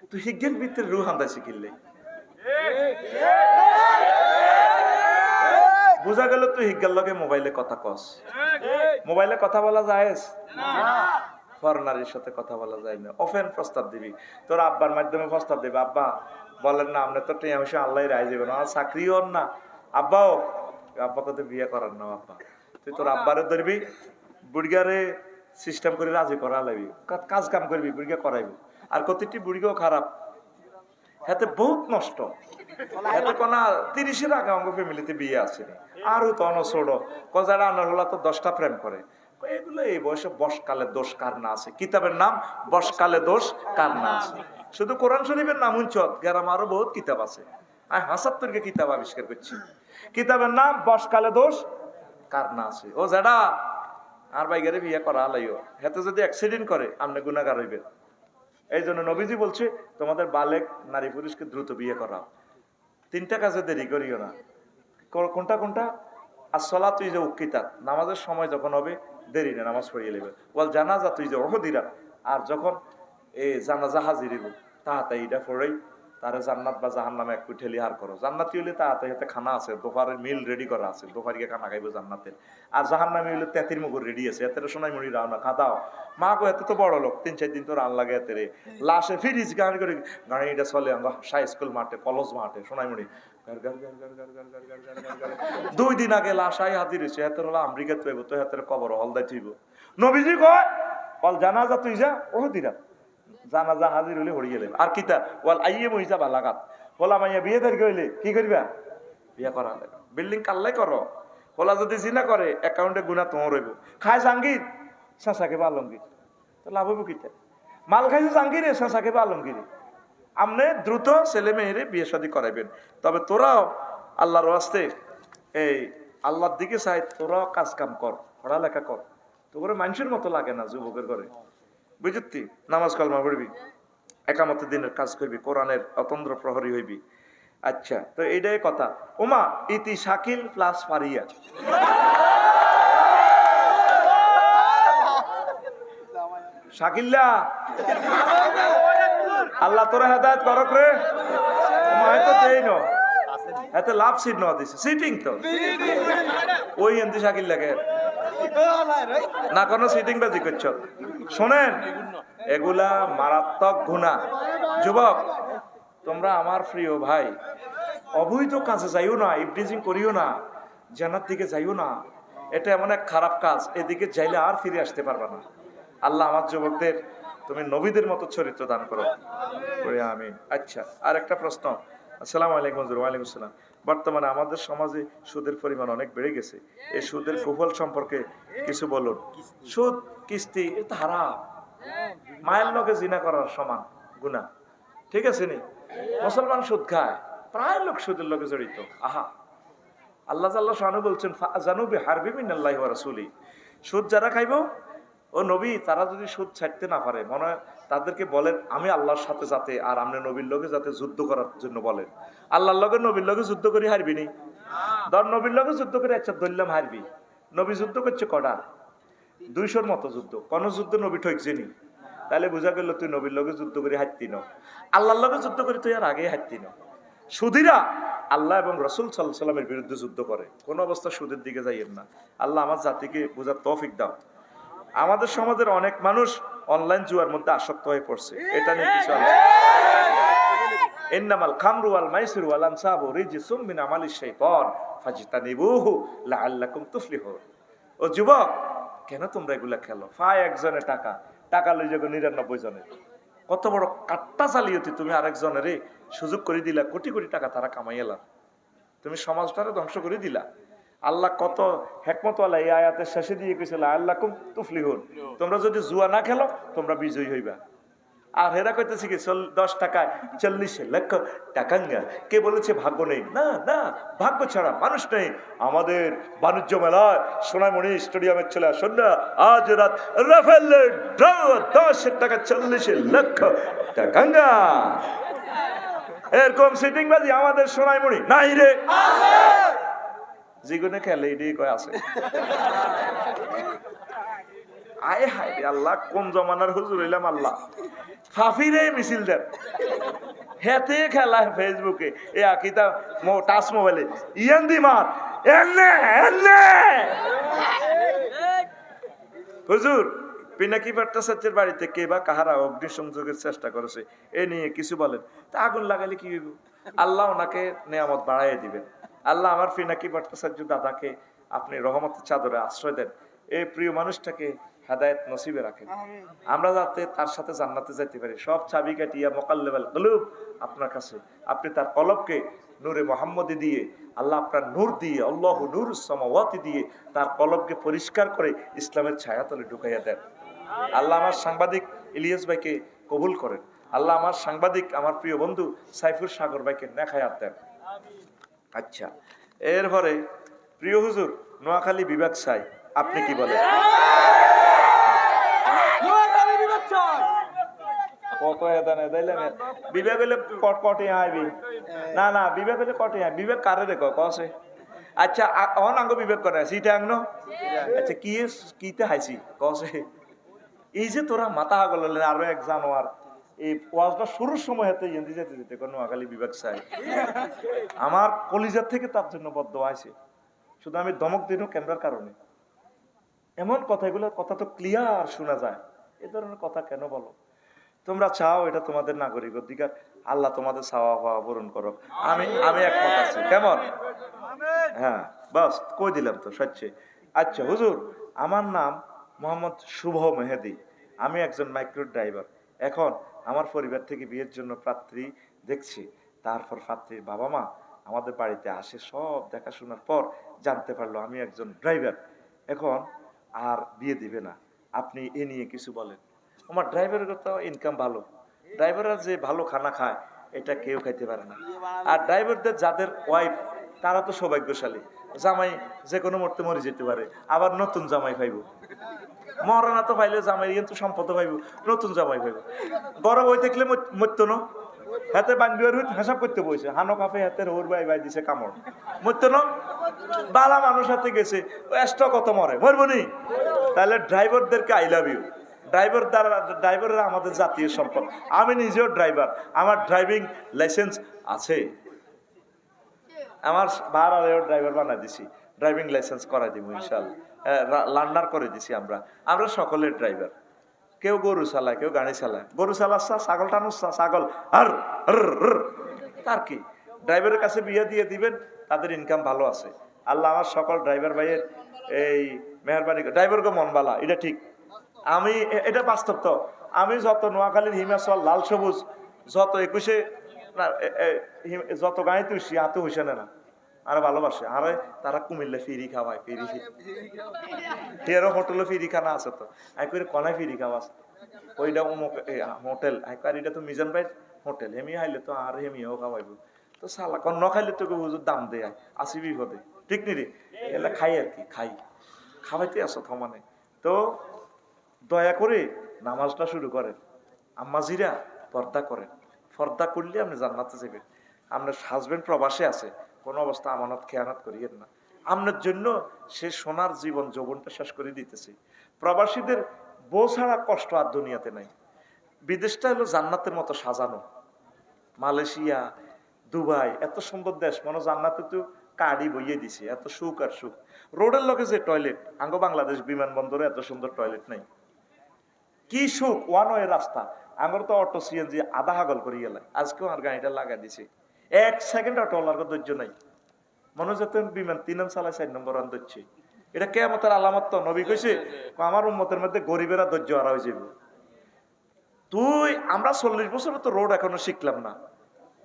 তুই হিজ্ঞের ভিতরে রুহ হান্দা শিখিলে বোঝা গেল তুই হিজ্ঞার লগে মোবাইলে কথা কস। মোবাইলে কথা বলা যায়, ফরেনারের সাথে কথা বলা যায় না। ওপেন প্রস্তাব দিবি, তোর আব্বার মাধ্যমে প্রস্তাব দিবি, আব্বা বলেন না আপনি তো টিয়া মিশে আল্লাহ রায় যাবেন, আমার চাকরিও না, আব্বাও আব্বাকে তো বিয়ে করার না। আব্বা তুই তোর আব্বারে ধরবি, বুড়িগারে সিস্টেম করে রাজি করা লাগবি, কাজ কাম করবি, বুড়িগা করাইবি। আর প্রতিটি বুড়িগাও খারাপ, হাতে বহুত নষ্ট, হাতে কোনা 30-এর আগে অঙ্গ ফ্যামিলিতে বিয়ে আসেনি, আরও তো অনছোড় কজারা আনার হলা তো 10টা প্রেম করে। এগুলো এই বয়সে বসকালে দোষ কার না আছে, কিতাবের নাম বসকালে দোষ কার না আছে। শুধু কোরআন শরীফের নাম উঞ্চত, গ্রাম আরো বহুত কিতাব আছে, আমি 75কে কিতাব আবিষ্কার করছি। কিতাবের নাম বসকালে দোষ কার না আছে। ও যেটা আর বাইগারে বিয়ে করা আলাইও, হাতে যদি অ্যাক্সিডেন্ট করে আপনি গুনাহগার হইবেন। এই জন্য নবীজি বলছে তোমাদের বালেক নারী পুরুষকে দ্রুত বিয়ে করাও, 3টা কাজে দেরি করিও না। কোনটা কোনটা? আর সলা তুই যে উকিতাত, নামাজের সময় যখন হবে দেরি না, নামাজ পড়িয়ে নেবে। বল জানাজা তুই যে অহদিরা, আর যখন এই জানাজা হাজির হইব তাহাতে এটা পড়েই তারে জান্নাত বা জাহান্নামে একটু ঠেলি হার করো। জান্নাতি হইলে তাহাতে হাতে খানা আছে, দোকানের মিল রেডি করা আছে, দোকানকে খানা খাইবো জান্নাতের। আর জাহান্নামে হইলে তেতির মুগুর রেডি আছে, এতে সোনাই মুড়ি রাও না খাদাও। মা গো এত তো বড় লোক, 3-4 দিন তো রান লাগে এতে রে, লাশে ফিরিজ গাড়ি করে গাড়িটা চলে আমরা হাই স্কুল মাঠে, কলেজ মাঠে, সোনাই মুড়ি 2 দিন আগে লাশ আই হাজির হয়েছে, হাতের হলো আমেরিকা তুইব, তো হাতের কবর হলদাই তুইব। নবীজি কয় বল জানাজা তুই যা ওহদিরা, জানাজা হাজির হইলে হড়িয়ে যাবে। আর কিতা ওয়াল আইয়ে মহিসা বালাগাত, বলা মাইয়া বিয়ে দেরি হইলে কি করবা? বিয়ে করা লাগে। বিল্ডিং কাল্লাই করো, ওলা যদি জিনা করে অ্যাকাউন্টে গুণা তোমার রইব। খায় জাঙ্গির, চেঁচাকে বা আলমগীর, তো লাভ হইব কিটা? মাল খাইছে জাঙ্গিরে, চেঁচাকে বা আলমগীরে। আপনি দ্রুত ছেলে মেয়েরে বিয়ে শাদী করাইবেন। তবে তোরাও আল্লাহর ওয়াস্তে এই আল্লাহর দিকে চাই, তোরাও কাজ কাম কর, পড়ালেখা কর। তো করে মানুষের মতো লাগে না যুবকের ঘরে, বুঝতি? নামাজ কালমা পড়বি, একামত দিনের কাজ করবি, কোরআনের অতন্দ্র প্রহরী হইবি। আচ্ছা, তো এইটাই কথা। ওমা ইতি শাকিল প্লাস পারিয়া, শাকিল্লা আল্লাহ তোরা হেদায়েত করক রে। হয়তো দেই ন এত লাভ সিট ন দিছে সিটিং তো ওই এন্দি শাকিল লাগে না, কোনো সিটিং বাজি করছ। শোনেন, এগুলা মারাত্মক গুনাহ। যুবক, তোমরা আমার প্রিয় ভাই, অবৈধ কাজে যাইও না, ইভটিজিং করিও না, জান্নাত দিকে যাইও না। এটা এমন এক খারাপ কাজ, এদিকে যাইলে আর ফিরে আসতে পারবে না। আল্লাহ আমার যুবকদের তুমি নবীদের মতো চরিত্র দান করো, আমি। আচ্ছা, আর একটা প্রশ্ন। আসসালামু আলাইকুম হুজুর। ওয়ালাইকুম আসসালাম। বর্তমানে আমাদের সমাজে সুদের পরিমাণ অনেক বেড়ে গেছে, এই সুদের কুফল সম্পর্কে কিছু বলুন। সুদ কিস্তি এটা হারাম, মায়ের লগে জিনা করার সমান গুনাহ, ঠিক আছে নি? মুসলমান সুদ খায়, প্রায় লোক সুদের লগে জড়িত। আহা, আল্লাহ জাল্লাহ শানু বলছেন ফাজানু বিহারবি মিনাল্লাহি ওয়া রাসূলি। সুদ যারা খাইব, ও নবী, তারা যদি সুদ ছাড়তে না পারে, মনে হয় তাদেরকে বলেন আমি আল্লাহর সাথে যাতে আর আপনি নবীর লগে যাতে যুদ্ধ করার জন্য বলেন। আল্লাহর লগে নবীর লগে যুদ্ধ করি হারবি নি? ধর নবীর লগে যুদ্ধ করে আচ্ছা ধরলাম হারবি। নবী যুদ্ধ করছে কটা? 200-র মতো যুদ্ধ। কোন যুদ্ধ নবী ঠকছে নি? তাহলে বোঝা গেল তুই নবীর লগে যুদ্ধ করে হারতি ন, আল্লাহর লগে যুদ্ধ করে তুই আর আগে হারতি ন। সুদীরা আল্লাহ এবং রাসূল সাল্লাল্লাহু আলাইহি ওয়াসাল্লামের বিরুদ্ধে যুদ্ধ করে, কোন অবস্থা সুদের দিকে যাইয়েন না। আল্লাহ আমার জাতিকে বোঝার তৌফিক দাও। আমাদের সমাজের অনেক মানুষ অনলাইন জুয়ার মধ্যে আসক্ত হয়ে পড়ছে, এটা নিয়ে কিছু আলোচনা। ইন্নামাল খামরু ওয়াল মাইসিরু ওয়াল আনসাবু রিজসুম মিন আমালিশ শাইতান ফাজতানিবুহু লাআল্লাকুম তুফলিহুন। ও যুবক, কেন তোমরা এগুলা খেলো? একজনের টাকা টাকা লই যাগো 99 জনের। কত বড় কাট্টা চালিয়েছি তুমি, আরেকজনের সুযোগ করে দিলা, কোটি কোটি টাকা তারা কামাইলা, তুমি সমাজটারে ধ্বংস করে দিলা। আল্লাহ কত হিকমতওয়ালা এই আয়াতের শেষে দিয়ে কইছিল আল্লাকুম তুফলিহুন, তোমরা যদি জুয়া না খেলো তোমরা বিজয়ী হইবা। আর হেরা কইতেছে কি 10 টাকায় 40 লক্ষ টাকা। কে বলেছে ভাগ্য নেই? না না, ভাগ্য ছাড়া মানুষ নেই। আমাদের বাণিজ্য মেলায় সোনামণি স্টেডিয়ামের ছেলে আসুন না, আজ রাত রাফেলের ড্র 10 টাকা 40 লক্ষ টাকা। এরকম সিটিং বাজি আমাদের সোনামণি নাই রে, জীবনে খেলে এটাই কয় আছে। আয় হায় রে আল্লাহ, কোন জমানার হুজুর হইলাম আল্লাহ। ফাফিরে মিছিল দেন, হেতে খেলা ফেসবুকে এ আকিতা টাচ মোবাইলে ইয়ান দি মার এনে এনে। হুজুর পিনাকি ভট্টাচার্যের বাড়িতে কে বা কাহারা অগ্নিসংযোগের চেষ্টা করেছে, এ নিয়ে কিছু বলেন। তা আগুন লাগালে কি হইব? আল্লাহ ওনাকে নিয়ামত বাড়াইয়ে দিবেন। আল্লাহ আমার পিনাকি ভট্টাচার্য দাদাকে আপনি রহমতের চাদরে আশ্রয় দেন, এই প্রিয় মানুষটাকে হেদায়েত নসিবে রাখেন, আমরা যাতে তার সাথে জান্নাতে যেতে পারি। সব চাবি কাটিয়া মোকাল্লেবাল কলুব আপনার কাছে, আপনি তার কলবকে নূরে মুহাম্মদী দিয়ে, আল্লাহ আপনার নূর দিয়ে, আল্লাহু নূরুস সামাওয়াতি দিয়ে তার কলবকে পরিষ্কার করে ইসলামের ছায়াতলে ঢুকাইয়া দেন। আল্লাহ আমার সাংবাদিক ইলিয়াস ভাইকে কবুল করেন। আল্লাহ আমার সাংবাদিক, আমার প্রিয় বন্ধু সাইফুর সাগর ভাইকে নেখায়াত দেন। আচ্ছা, এরপরে প্রিয় হুজুর নোয়াখালী বিভাগ চাই, আপনি কি বলেন? বিবেক হইলে কটে আইবি না না, বিবেক হইলে কটে আই, বিবেক কারে রে কসে? আচ্ছা অনাঙ্গ বিবেক করে সিটা আঙ্গ। আচ্ছা কি কিতে হাইছি কসে? এই যে তোরা মাথা গল আরো এক জানোয়ার, এই ওয়াজটা শুরুর সময় হাতে যেতে যেতে যেতে নোয়াখালী বিভাগ চাই, আমার কলিজার থেকে তার জন্য বদ্ধ আছে। শুধু আমি ধমক দিনও ক্যামেরার কারণে। এমন কথাগুলো, কথা তো ক্লিয়ার শোনা যায়, এ ধরনের কথা কেন বলো? তোমরা চাও, এটা তোমাদের নাগরিক অধিকার, আল্লাহ তোমাদের চাওয়া পাওয়া পূরণ করো। আমি একমত আছি, কেমন? হ্যাঁ বাস কই দিলাম তো সচ্চে। আচ্ছা হুজুর, আমার নাম মোহাম্মদ শুভ মেহেদি, আমি একজন মাইক্রো ড্রাইভার। এখন আমার পরিবার থেকে বিয়ের জন্য পাত্রী দেখছি, তারপর পাত্রীর বাবা মা আমাদের বাড়িতে আসে, সব দেখাশোনার পর জানতে পারলো আমি একজন ড্রাইভার, এখন আর বিয়ে দিবে না। আপনি এ নিয়ে কিছু বলেন। আমার ড্রাইভারের তো ইনকাম ভালো, ড্রাইভাররা যে ভালো খানা খায় এটা কেউ খাইতে পারে না। আর ড্রাইভারদের যাদের ওয়াইফ তারা তো সৌভাগ্যশালী, জামাই যে কোনো মুহূর্তে মরে যেতে পারে, আবার নতুন জামাই পাইব। মহারানা তো পাইলে জামাই কিন্তু সম্পদ পাইব, নতুন জামাই পাইব। গরম হয়ে থাকলে মরতো না, হাতে বান্ধবীর হিসাব করতে বসে হানো কাপে হাতের ওর বাই বাই দিছে কামড়, মরতো না। বালা মানুষ হাতে গেছে এক্সট্রা কত মরে, মরবো নি? তাহলে ড্রাইভারদেরকে আই লাভ ইউ। ড্রাইভাররা আমাদের জাতীয় সম্পদ। আমি নিজেও ড্রাইভার, আমার ড্রাইভিং লাইসেন্স আছে। আমার বার ড্রাইভার বানাই দিছি, ড্রাইভিং লাইসেন্স করাই দিব ইনশাল্লাহ, লার্নার করে দিছি। আমরা সকলের ড্রাইভার। কেউ গরু চালায়, কেউ গাড়ি চালায়। গরু চালাচ্ছা, ছাগল টানুচ্ছা, ছাগল আর তার কি? ড্রাইভারের কাছে বিয়ে দিয়ে দিবেন, তাদের ইনকাম ভালো আছে। আল্লাহ আমার সকল ড্রাইভার ভাইয়ের এই মেহরবানি, ড্রাইভারকে মন বালা, এটা ঠিক। আমি এটা বাস্তব। তো আমি যত নোয়াখালীর হিমাচল লাল সবুজ যত 21-এ যত গাড়িতে উঠছি হাতে হইছে না আর ভালোবাসে। আর তারা কুমিল্লা ফিরি খাওয়ায়, ফিরি তেরো হোটেলে ফিরি খানা আছে। তো একবারে কনায় ফিরি খাওয়া আছে, ওইটা হোটেল একবার, এটা তো মিজান ভাই হোটেল। হেমি হাইলে তো আর হেমিও খাওয়াইব। তো সালা কন ন খাইলে তোকে হুজুর দাম দেয়, আসি বিপদে, ঠিক নি রে? এলা খাই আর কি, খাওয়াইতে আসো থমানে। তো দয়া করে নামাজটা শুরু করেন। আম্মাজিরা পর্দা করেন, পর্দা করলে আপনি জান্নাতে যাবেন। আপনার হাজবেন্ড প্রবাসে আছে, কোনো অবস্থা আমানত খেয়ানত করিয়েন না। আপনার জন্য সে সোনার জীবন যৌবনটা শেষ করে দিতেছে। প্রবাসীদের বউ ছাড়া কষ্ট আর দুনিয়াতে নাই। বিদেশটা হলো জান্নাতের মতো সাজানো। মালয়েশিয়া, দুবাই এত সুন্দর দেশ, মনে জান্নাতে তো কার্ডই বইয়ে দিছে, এত সুখ আর সুখ। রোডের লগে যে টয়লেট, আঙ্গ বাংলাদেশ বিমানবন্দরে এত সুন্দর টয়লেট নাই। কি সুখ, ওয়ান ওয়ে রাস্তা। আমার তো অটো সিএনজি আধা হাগল করে গেল, আজকেও আর গাড়িটা লাগা দিছে। 1 সেকেন্ড অটো ওলার ধৈর্য নাই, মনে হচ্ছে বিমান 3 চালায় 4 নম্বর রান ধরছে। এটা কিয়ামতের আলামত। তো নবী কইছে আমার উম্মতের মধ্যে গরিবেরা ধৈর্য হারা হয়ে যাবে। আমরা 40 বছর তো রোড এখনো শিখলাম না।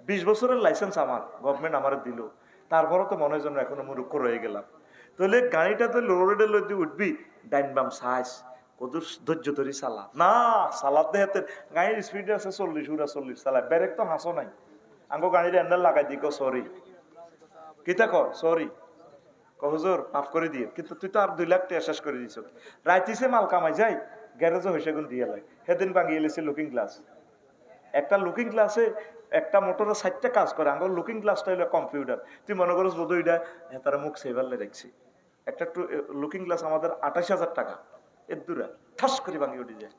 20 বছরের লাইসেন্স আমার গভর্নমেন্ট আমার দিল, তারপরও তো মনে হয় যেন এখনো মূর্খ রয়ে গেলাম। তাহলে গাড়িটা তো রোডে লইতে উঠবি, ডাইন বাম সাইজ কত ধৈর্য ধরি চালা না, চালাতে হাতে গাড়ির স্পিড আছে 40 চালায়, ব্রেক তো হাসো নাই। আঙ্গো গাড়ির হ্যান্ডেল লাগাই দিই, সরি কিতা কর, সরি হুজুর মাফ করে দিয়ে, কিন্তু তুই তো আর 2 লাখ টাকা শেষ করে দিছ। রাইতিসে মাল কামাই যাই, গ্যারেজও হয়েছে গুণ দিয়ে লাই। সেদিন ভাঙিয়ে এলেছে লুকিং গ্লাস। একটা লুকিং গ্লাসে একটা মোটরে 4টা কাজ করে। আঙ্গল লুকিং গ্লাসটা হলো কম্পিউটার। তুই মনে করো বোধ ওইটা তারা মুখ সেভারলে দেখছি। একটা লুকিং গ্লাস আমাদের 28,000 টাকা। এর দূরা ঠাস করে ভাঙিয়ে উঠে যায়।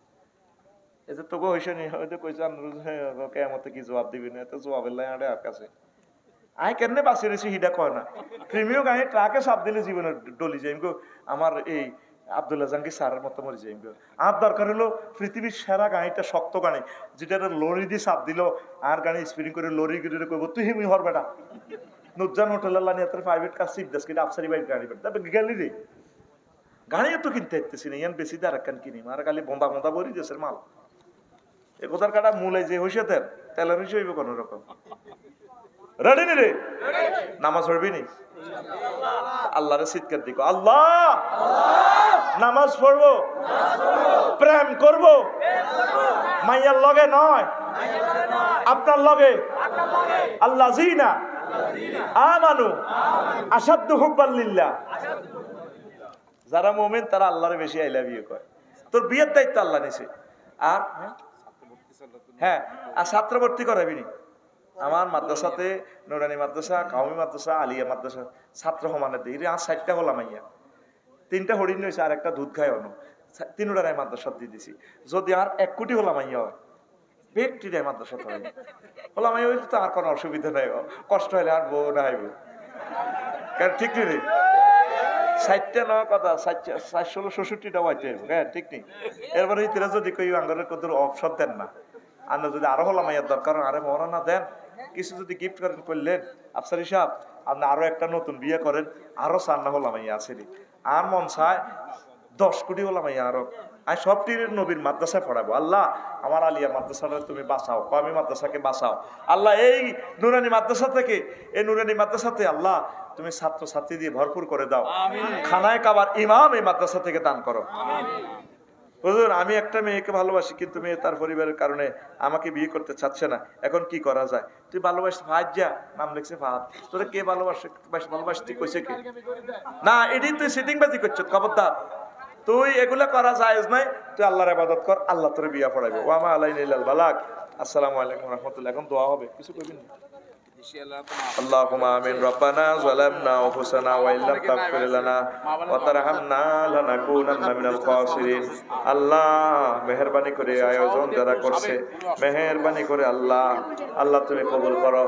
এই যে তোকে হয়েছে নি, হয়তো কইছে কেমতে কি জবাব দিবি না, এত জবাবের লাই আড়ে আর কাছে আই কেমনে বাঁচিয়ে রয়েছি হিডা কয় না। প্রেমীয় গাড়ি ট্রাকে চাপ দিলে জীবনে ডলি যাই গো। আমার এই আব্দুল্লাহ জাহাঙ্গীর স্যারের মতো মরে যাই গো। আর দরকার হলো পৃথিবীর সেরা গাড়িটা, শক্ত গাড়ি, যেটা লরি দিয়ে চাপ দিল আর গাড়ি স্পিডিং করে লরি গিয়ে কইব তুই হিমি হর বেটা নুজান হোটেলের লানি এত প্রাইভেট কার সিট দাস কিনা আফসারি বাইক গাড়ি বেটা তবে গেলি রে গাড়িও তো কিনতে ইতেছি না, ইয়ান বেশি দিয়ে আরেকখান কিনি আর খালি বন্ধা বন্ধা বলি দেশের মাল। এ কোথার কাটা মূলে যে হইছে তেলের হইছে হইব কোন রকম। রেডি নি রে? নামাজ পড়বি নি? আল্লাহরে চিৎকার দিক, আল্লাহ নামাজ পড়বো, প্রেম করব, মাইয়ার লগে নয় আপনার লগে। আল্লাহ জিনা আমানু আসাদ্দু হুব্বান লিল্লাহ। যারা মুমিন তারা আল্লাহরে বেশি আই লাভ ইউ কয়। তোর বিয়ের দায়িত্ব আল্লাহ নিছে। আর হ্যাঁ, আর ছাত্র ভর্তি করাবি নি? আমার মাদ্রাসাতে নুরানি মাদ্রাসা, কাউমি মাদ্রাসা, আলিয়া মাদ্রাসা ছাত্র সমানের দিই আর 4টা হলাম আইয়া, 3টা হরিণ হয়েছে আর একটা দুধ খায় অন্য, 3টাই মাদ্রাসা দিয়ে দিছি। যদি আর 1 কোটি হলাম আইয়া হয় ব্যক্তিটাই মাদ্রাসা হলাম আইয়া হইলে তো আর কোনো অসুবিধা নাই, কষ্ট হলে আর বউ না আইব। কারণ ঠিক নেই 60টা নেওয়া কথা, 466টা হইতে হইব। হ্যাঁ ঠিক নেই। এরপরে ইতিরা যদি কই আঙ্গরের কত অপশন দেন না, আর যদি আরো হলাম আইয়ার দরকার, আরে মহারানা দেন কিছু যদি গিফট করেন করলেন, আফসারি সাহেব আপনি আরো একটা নতুন বিয়ে করেন, আরো 4 না হলাম আইয়া আসেনি। আর মন চায় 10 কোটি হলাম আইয়া আরো আমি সব টিরের নবীর মাদ্রাসায় পড়াবো। আল্লাহ আমার আলিয়া মাদ্রাসাটা তুমি বাঁচাও, কওমি মাদ্রাসাকে বাঁচাও। আল্লাহ এই নুরানি মাদ্রাসা থেকে, এই নুরানি মাদ্রাসাতে আল্লাহ তুমি ছাত্র ছাত্রী দিয়ে ভরপুর করে দাও। খানায় কাবার ইমাম এই মাদ্রাসা থেকে দান করো। হুজুর আমি একটা মেয়েকে ভালোবাসি, কিন্তু মেয়ে তার পরিবারের কারণে আমাকে বিয়ে করতে চাচ্ছে না, এখন কি করা যায়? তুই ভালোবাসি ফাহাদ, যা নাম লিখছে ফাহাদ, তোরা কে ভালোবাসতি কইছে কে? না, এটি তুই সিটিং বাজি করছ, খবরদার। তুই এগুলা করা জায়েজ নাই, তুই আল্লাহর ইবাদত কর, আল্লাহ তোরে বিয়া পড়াইবে। ওয়া মা আলাইনা ইল্লাল বালাগ। আসসালামু আলাইকুম ওয়া রাহমাতুল্লাহ। এখন দোয়া হবে, কিছু কইবেন না? আল্লাহুম্মা আমিন। রব্বানা যালামনা আনফুসানা ওয়া ইল্লাম তাগফির লানা ওয়া তারহামনা লানাকুনান্না মিনাল খাসিরিন। আল্লাহ মেহেরবানি করে আয়োজন যারা করছে, মেহেরবানি করে আল্লাহ তুমি কবুল করো।